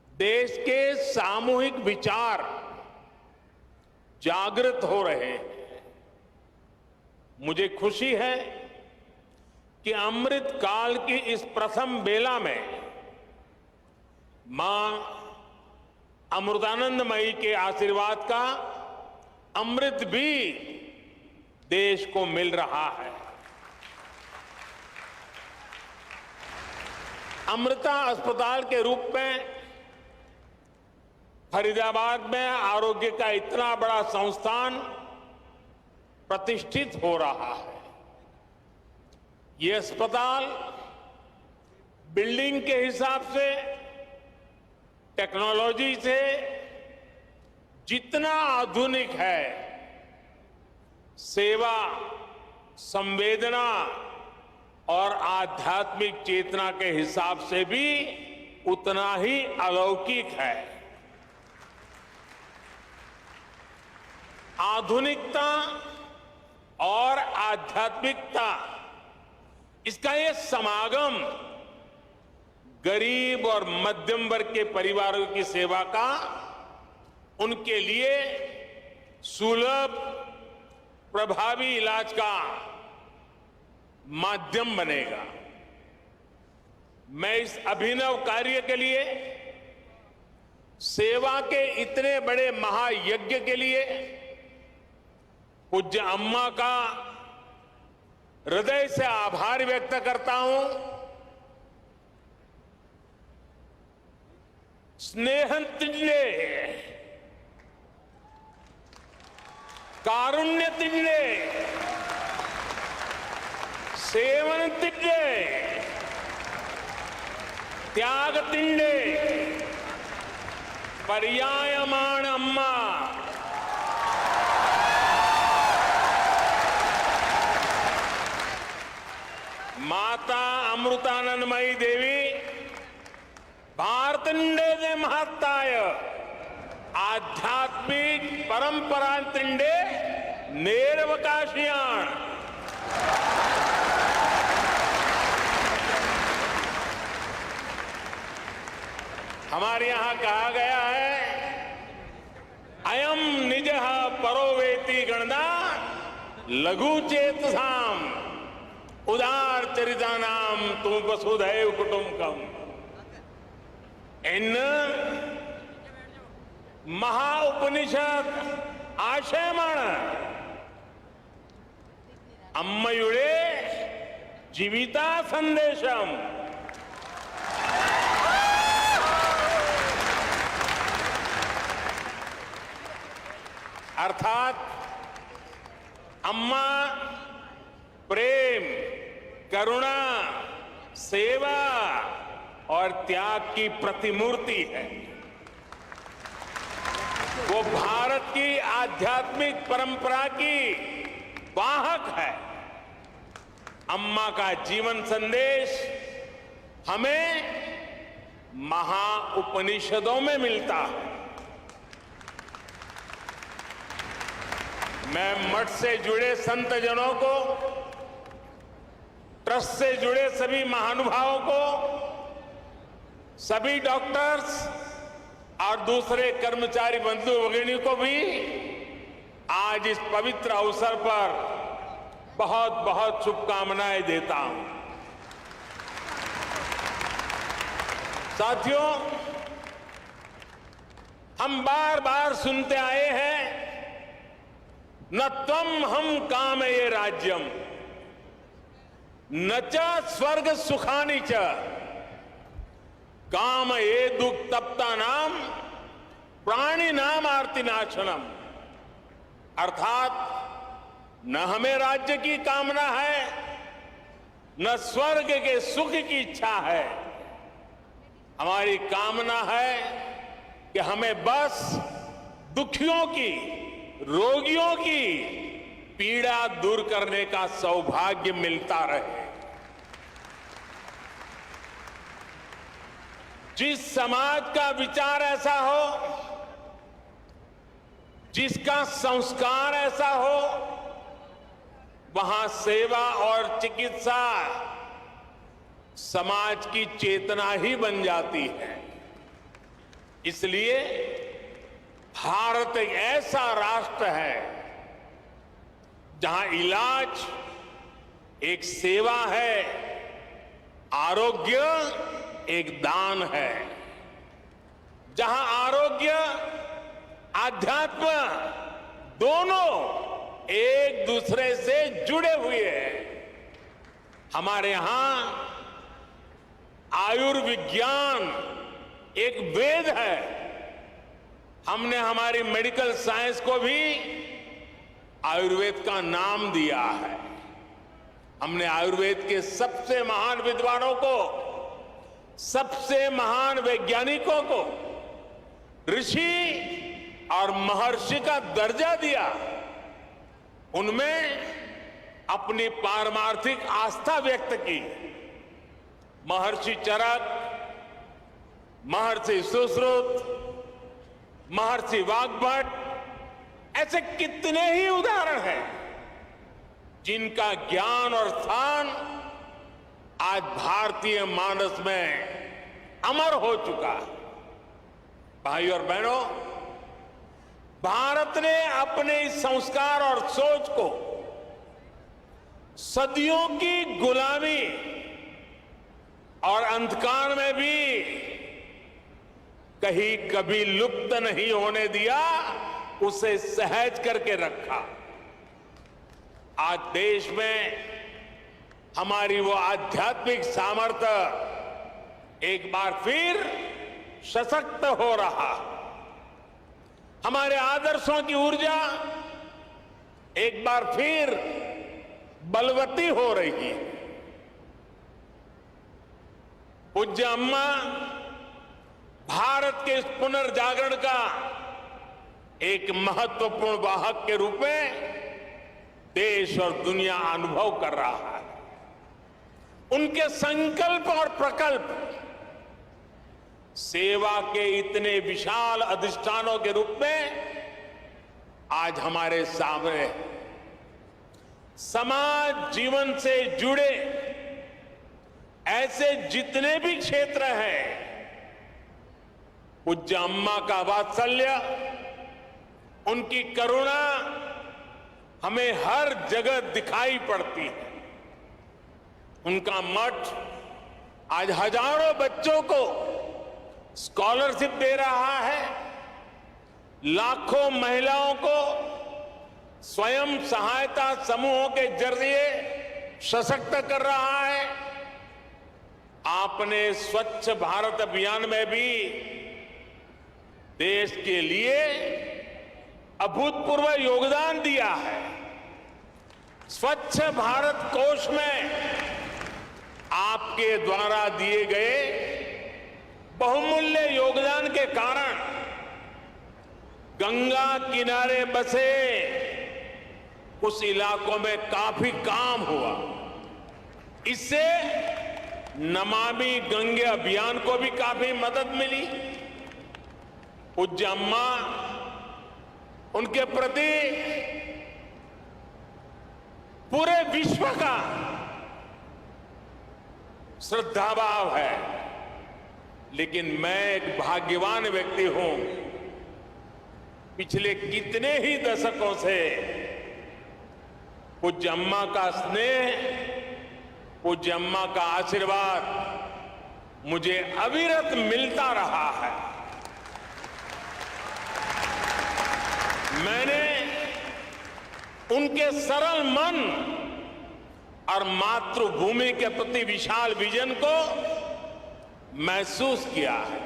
देश के सामूहिक विचार जागृत हो रहे हैं। मुझे खुशी है कि अमृत काल की इस प्रथम बेला में मां अमृतानंदमयी के आशीर्वाद का अमृत भी देश को मिल रहा है। अमृता अस्पताल के रूप में फरीदाबाद में आरोग्य का इतना बड़ा संस्थान प्रतिष्ठित हो रहा है। ये अस्पताल बिल्डिंग के हिसाब से, टेक्नोलॉजी से जितना आधुनिक है, सेवा, संवेदना और आध्यात्मिक चेतना के हिसाब से भी उतना ही अलौकिक है। आधुनिकता और आध्यात्मिकता, इसका ये समागम गरीब और मध्यम वर्ग के परिवारों की सेवा का उनके लिए सुलभ, प्रभावी इलाज का माध्यम बनेगा। मैं इस अभिनव कार्य के लिए, सेवा के इतने बड़े महायज्ञ के लिए पूज्य अम्मा का हृदय से आभार व्यक्त करता हूं। स्नेहतिल्ले, कारुण्यतिल्ले, सेवनतिल्ले, त्यागतिल्ले, पर्यायमाण अम्मा, माता अमृतानंदमयी देवी भारतंडे महत्ताय आध्यात्मिक परंपरा तिंडे नेरवकाशियाण। हमारे यहां कहा गया है, अयम निजः परोवेति गणना लघु चेतसाम उदार चरिता नाम तुम वसुधैव कुटुंबकम। इन महाउपनिषद आशयमाण अम्मयुडे जीविता संदेशम। अर्थात अम्मा प्रेम, करुणा, सेवा और त्याग की प्रतिमूर्ति है। वो भारत की आध्यात्मिक परंपरा की वाहक है। अम्मा का जीवन संदेश हमें महाउपनिषदों में मिलता है। मैं मठ से जुड़े संत जनों को, ट्रस्ट से जुड़े सभी महानुभावों को, सभी डॉक्टर्स और दूसरे कर्मचारी बंधु भगिनी को भी आज इस पवित्र अवसर पर बहुत बहुत शुभकामनाएं देता हूं। साथियों, हम बार बार सुनते आए हैं, न त्वम हम कामये राज्यम न च स्वर्ग सुखानि च काम ये दुख तप्ता नाम प्राणी नाम आरती नाशनम। अर्थात न हमें राज्य की कामना है, न स्वर्ग के सुख की इच्छा है। हमारी कामना है कि हमें बस दुखियों की, रोगियों की पीड़ा दूर करने का सौभाग्य मिलता रहे। जिस समाज का विचार ऐसा हो, जिसका संस्कार ऐसा हो, वहां सेवा और चिकित्सा समाज की चेतना ही बन जाती है। इसलिए भारत एक ऐसा राष्ट्र है जहां इलाज एक सेवा है, आरोग्य एक दान है। जहां आरोग्य, आध्यात्म दोनों एक दूसरे से जुड़े हुए हैं। हमारे यहां आयुर्विज्ञान एक वेद है। हमने हमारी मेडिकल साइंस को भी आयुर्वेद का नाम दिया है। हमने आयुर्वेद के सबसे महान विद्वानों को सबसे महान वैज्ञानिकों को ऋषि और महर्षि का दर्जा दिया, उनमें अपनी पारमार्थिक आस्था व्यक्त की। महर्षि चरक, महर्षि सुश्रुत, महर्षि वाग्भट, ऐसे कितने ही उदाहरण हैं जिनका ज्ञान और स्थान आज भारतीय मानस में अमर हो चुका है। भाई और बहनों, भारत ने अपने इस संस्कार और सोच को सदियों की गुलामी और अंधकार में भी कहीं कभी लुप्त नहीं होने दिया, उसे सहज करके रखा। आज देश में हमारी वो आध्यात्मिक सामर्थ्य एक बार फिर सशक्त हो रहा, हमारे आदर्शों की ऊर्जा एक बार फिर बलवती हो रही है। पूज्य अम्मा भारत के इस पुनर्जागरण का एक महत्वपूर्ण वाहक के रूप में देश और दुनिया अनुभव कर रहा है। उनके संकल्प और प्रकल्प सेवा के इतने विशाल अधिष्ठानों के रूप में आज हमारे सामने समाज जीवन से जुड़े ऐसे जितने भी क्षेत्र हैं, पूज्य अम्मा का वात्सल्य, उनकी करुणा हमें हर जगह दिखाई पड़ती है। उनका मठ आज हजारों बच्चों को स्कॉलरशिप दे रहा है, लाखों महिलाओं को स्वयं सहायता समूहों के जरिए सशक्त कर रहा है। आपने स्वच्छ भारत अभियान में भी देश के लिए अभूतपूर्व योगदान दिया है। स्वच्छ भारत कोष में आपके द्वारा दिए गए बहुमूल्य योगदान के कारण गंगा किनारे बसे उस इलाकों में काफी काम हुआ। इससे नमामि गंगे अभियान को भी काफी मदद मिली। पूज्य अम्मा, उनके प्रति पूरे विश्व का श्रद्धा भाव है। लेकिन मैं एक भाग्यवान व्यक्ति हूं, पिछले कितने ही दशकों से पूज्य अम्मा का स्नेह, पूज्य अम्मा का आशीर्वाद मुझे अविरत मिलता रहा है। मैंने उनके सरल मन और मातृभूमि के प्रति विशाल विजन को महसूस किया है,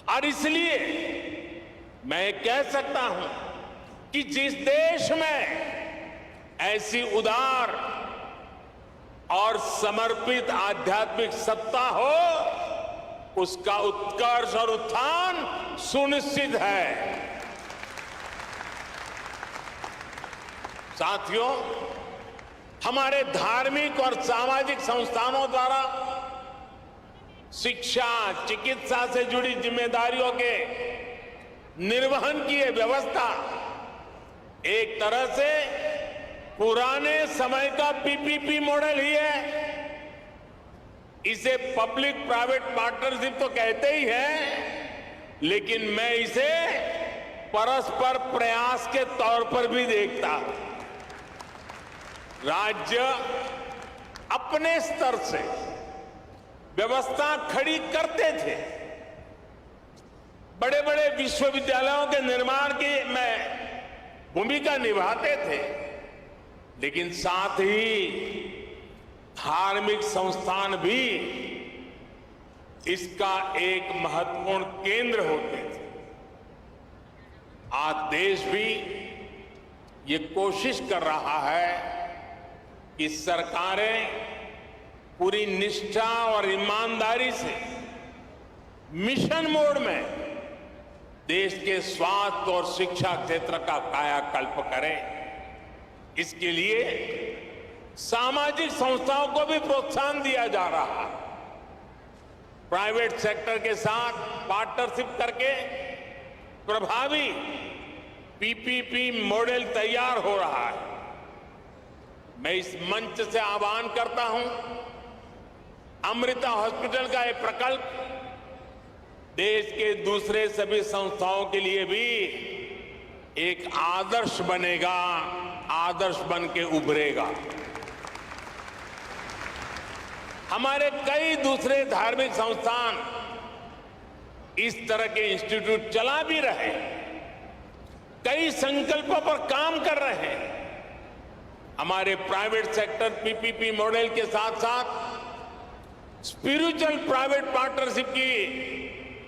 और इसलिए मैं कह सकता हूं कि जिस देश में ऐसी उदार और समर्पित आध्यात्मिक सत्ता हो, उसका उत्कर्ष और उत्थान सुनिश्चित है। साथियों, हमारे धार्मिक और सामाजिक संस्थानों द्वारा शिक्षा, चिकित्सा से जुड़ी जिम्मेदारियों के निर्वहन की यह व्यवस्था एक तरह से पुराने समय का पीपीपी मॉडल ही है। इसे पब्लिक प्राइवेट पार्टनरशिप तो कहते ही हैं, लेकिन मैं इसे परस्पर प्रयास के तौर पर भी देखता हूं। राज्य अपने स्तर से व्यवस्था खड़ी करते थे, बड़े बड़े विश्वविद्यालयों के निर्माण की में भूमिका निभाते थे, लेकिन साथ ही धार्मिक संस्थान भी इसका एक महत्वपूर्ण केंद्र होते थे। आज देश भी ये कोशिश कर रहा है कि सरकारें पूरी निष्ठा और ईमानदारी से मिशन मोड में देश के स्वास्थ्य और शिक्षा क्षेत्र का कायाकल्प करें। इसके लिए सामाजिक संस्थाओं को भी प्रोत्साहन दिया जा रहा है। प्राइवेट सेक्टर के साथ पार्टनरशिप करके प्रभावी पीपीपी मॉडल तैयार हो रहा है। मैं इस मंच से आह्वान करता हूं, अमृता हॉस्पिटल का यह प्रकल्प देश के दूसरे सभी संस्थाओं के लिए भी एक आदर्श बनेगा, आदर्श बन के उभरेगा। हमारे कई दूसरे धार्मिक संस्थान इस तरह के इंस्टीट्यूट चला भी रहे, कई संकल्पों पर काम कर रहे हैं। हमारे प्राइवेट सेक्टर पीपीपी मॉडल के साथ साथ स्पिरिचुअल प्राइवेट पार्टनरशिप की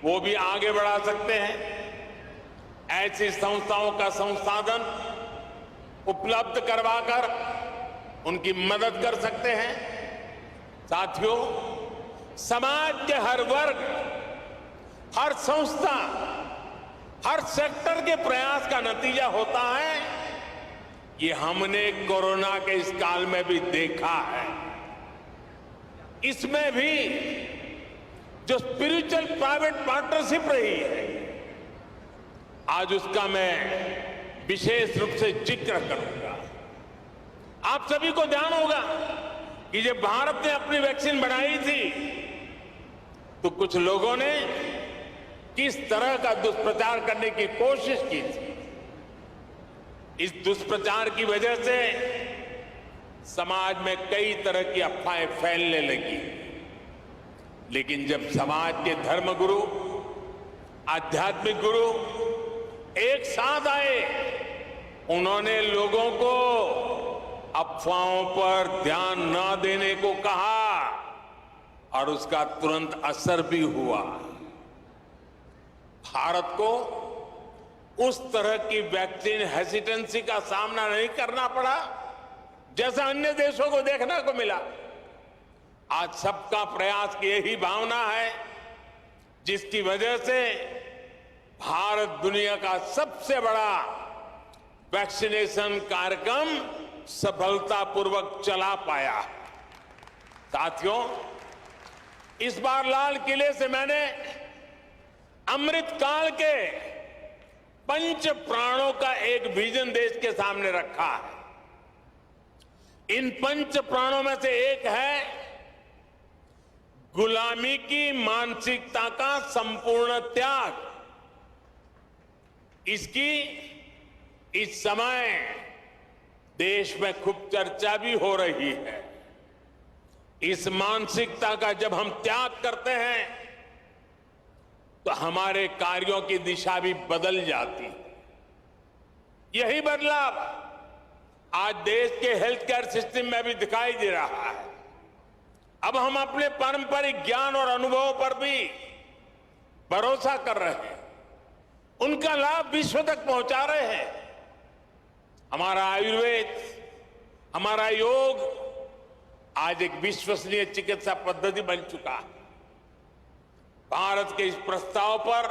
वो भी आगे बढ़ा सकते हैं। ऐसी संस्थाओं का संसाधन उपलब्ध करवाकर उनकी मदद कर सकते हैं। साथियों, समाज के हर वर्ग, हर संस्था, हर सेक्टर के प्रयास का नतीजा होता है। ये हमने कोरोना के इस काल में भी देखा है। इसमें भी जो स्पिरिचुअल प्राइवेट पार्टनरशिप रही है, आज उसका मैं विशेष रूप से जिक्र करूंगा। आप सभी को ध्यान होगा कि जब भारत ने अपनी वैक्सीन बनाई थी तो कुछ लोगों ने किस तरह का दुष्प्रचार करने की कोशिश की थी। इस दुष्प्रचार की वजह से समाज में कई तरह की अफवाहें फैलने लगी। लेकिन जब समाज के धर्मगुरु, आध्यात्मिक गुरु एक साथ आए, उन्होंने लोगों को अफवाहों पर ध्यान न देने को कहा और उसका तुरंत असर भी हुआ। भारत को उस तरह की वैक्सीन हेसिटेंसी का सामना नहीं करना पड़ा जैसा अन्य देशों को देखने को मिला। आज सबका प्रयास की यही भावना है जिसकी वजह से भारत दुनिया का सबसे बड़ा वैक्सीनेशन कार्यक्रम सफलतापूर्वक चला पाया। साथियों, इस बार लाल किले से मैंने अमृत काल के पंच प्राणों का एक विजन देश के सामने रखा है। इन पंच प्राणों में से एक है गुलामी की मानसिकता का संपूर्ण त्याग। इसकी इस समय देश में खूब चर्चा भी हो रही है। इस मानसिकता का जब हम त्याग करते हैं तो हमारे कार्यों की दिशा भी बदल जाती है। यही बदलाव आज देश के हेल्थ केयर सिस्टम में भी दिखाई दे रहा है। अब हम अपने पारंपरिक ज्ञान और अनुभवों पर भी भरोसा कर रहे हैं, उनका लाभ विश्व तक पहुंचा रहे हैं। हमारा आयुर्वेद, हमारा योग आज एक विश्वसनीय चिकित्सा पद्धति बन चुका है। भारत के इस प्रस्ताव पर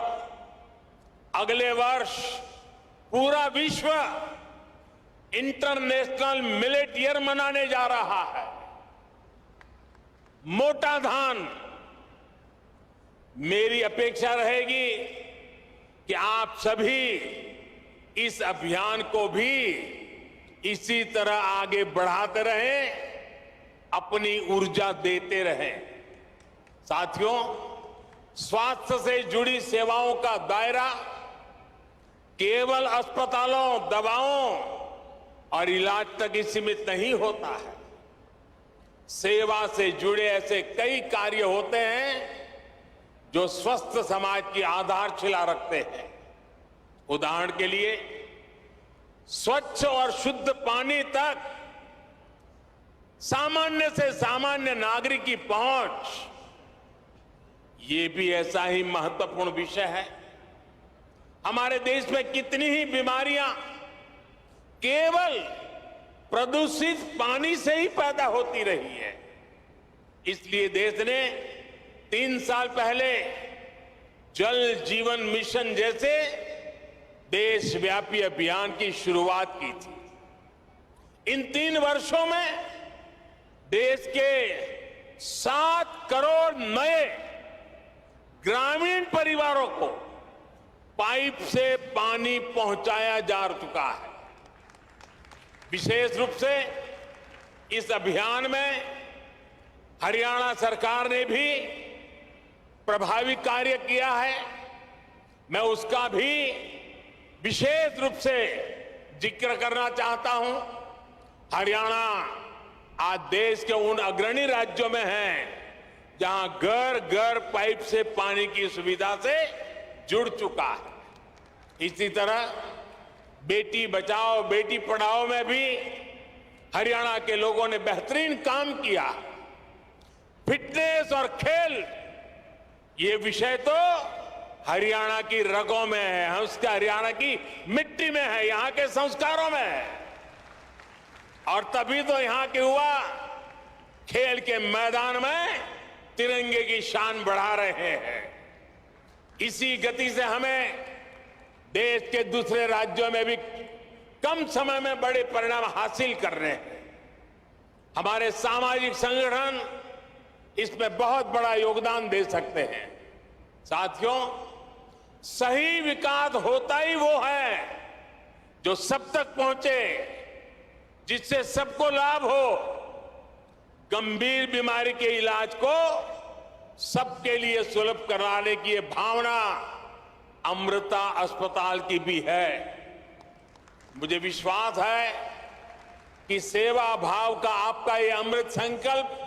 अगले वर्ष पूरा विश्व इंटरनेशनल मिलेट ईयर मनाने जा रहा है। मोटा धान, मेरी अपेक्षा रहेगी कि आप सभी इस अभियान को भी इसी तरह आगे बढ़ाते रहें, अपनी ऊर्जा देते रहें। साथियों, स्वास्थ्य से जुड़ी सेवाओं का दायरा केवल अस्पतालों, दवाओं और इलाज तक ही सीमित नहीं होता है। सेवा से जुड़े ऐसे कई कार्य होते हैं जो स्वस्थ समाज की आधारशिला रखते हैं। उदाहरण के लिए, स्वच्छ और शुद्ध पानी तक सामान्य से सामान्य नागरिक की पहुंच, ये भी ऐसा ही महत्वपूर्ण विषय है। हमारे देश में कितनी ही बीमारियां केवल प्रदूषित पानी से ही पैदा होती रही है। इसलिए देश ने 3 साल पहले जल जीवन मिशन जैसे देशव्यापी अभियान की शुरुआत की थी। इन 3 वर्षों में देश के 7 करोड़ नए ग्रामीण परिवारों को पाइप से पानी पहुंचाया जा चुका है। विशेष रूप से इस अभियान में हरियाणा सरकार ने भी प्रभावी कार्य किया है। मैं उसका भी विशेष रूप से जिक्र करना चाहता हूं। हरियाणा आज देश के उन अग्रणी राज्यों में है जहां घर घर पाइप से पानी की सुविधा से जुड़ चुका है। इसी तरह बेटी बचाओ बेटी पढ़ाओ में भी हरियाणा के लोगों ने बेहतरीन काम किया। फिटनेस और खेल ये विषय तो हरियाणा की रगों में है, उसका हरियाणा की मिट्टी में है, यहां के संस्कारों में है। और तभी तो यहां के युवा खेल के मैदान में तिरंगे की शान बढ़ा रहे हैं। इसी गति से हमें देश के दूसरे राज्यों में भी कम समय में बड़े परिणाम हासिल करने हैं। हमारे सामाजिक संगठन इसमें बहुत बड़ा योगदान दे सकते हैं। साथियों, सही विकास होता ही वो है जो सब तक पहुंचे, जिससे सबको लाभ हो। गंभीर बीमारी के इलाज को सबके लिए सुलभ कराने की ये भावना अमृता अस्पताल की भी है। मुझे विश्वास है कि सेवा भाव का आपका ये अमृत संकल्प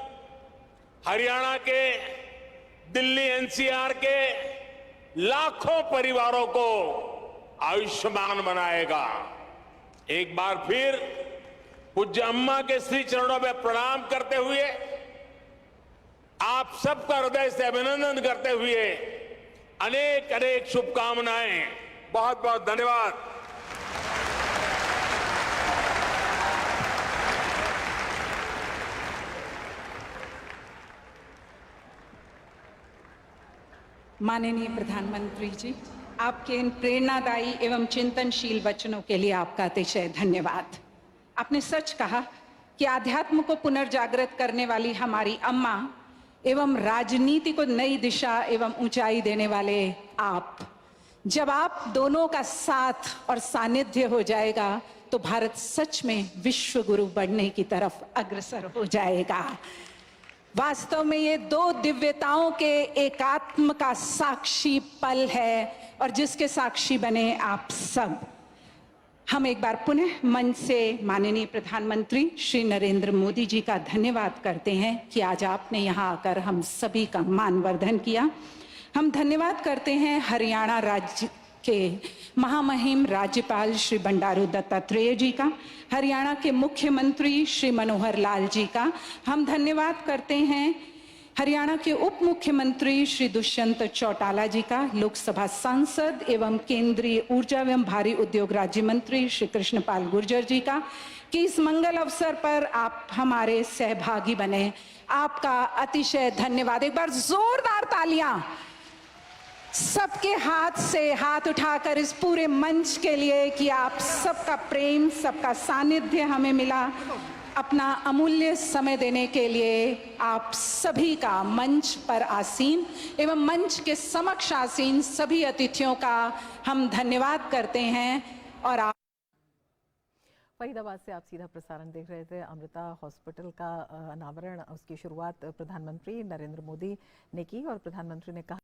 हरियाणा के, दिल्ली एनसीआर के लाखों परिवारों को आयुष्मान बनाएगा। एक बार फिर पूज्य अम्मा के श्री चरणों में प्रणाम करते हुए, आप सबका हृदय से अभिनंदन करते हुए अनेक अनेक शुभकामनाएं। बहुत बहुत धन्यवाद। माननीय प्रधानमंत्री जी, आपके इन प्रेरणादायी एवं चिंतनशील वचनों के लिए आपका अतिशय धन्यवाद। आपने सच कहा कि आध्यात्म को पुनर्जागृत करने वाली हमारी अम्मा एवं राजनीति को नई दिशा एवं ऊंचाई देने वाले आप, जब आप दोनों का साथ और सानिध्य हो जाएगा तो भारत सच में विश्व गुरु बनने की तरफ अग्रसर हो जाएगा। वास्तव में ये 2 दिव्यताओं के एकात्म का साक्षी पल है और जिसके साक्षी बने आप सब। हम एक बार पुनः मन से माननीय प्रधानमंत्री श्री नरेंद्र मोदी जी का धन्यवाद करते हैं कि आज आपने यहाँ आकर हम सभी का मानवर्धन किया। हम धन्यवाद करते हैं हरियाणा राज्य के महामहिम राज्यपाल श्री बंडारू दत्तात्रेय जी का, हरियाणा के मुख्यमंत्री श्री मनोहर लाल जी का। हम धन्यवाद करते हैं हरियाणा के उप मुख्यमंत्री श्री दुष्यंत चौटाला जी का, लोकसभा सांसद एवं केंद्रीय ऊर्जा एवं भारी उद्योग राज्य मंत्री श्री कृष्णपाल गुर्जर जी का, कि इस मंगल अवसर पर आप हमारे सहभागी बने। आपका अतिशय धन्यवाद। एक बार जोरदार तालियां सबके हाथ से हाथ उठाकर इस पूरे मंच के लिए कि आप सबका प्रेम, सबका सानिध्य हमें मिला। अपना अमूल्य समय देने के लिए आप सभी का मंच पर आसीन एवं मंच के समक्ष आसीन सभी अतिथियों का हम धन्यवाद करते हैं। और आप फरीदाबाद से आप सीधा प्रसारण देख रहे थे। अमृता हॉस्पिटल का अनावरण, उसकी शुरुआत प्रधानमंत्री नरेंद्र मोदी ने की और प्रधानमंत्री ने कहा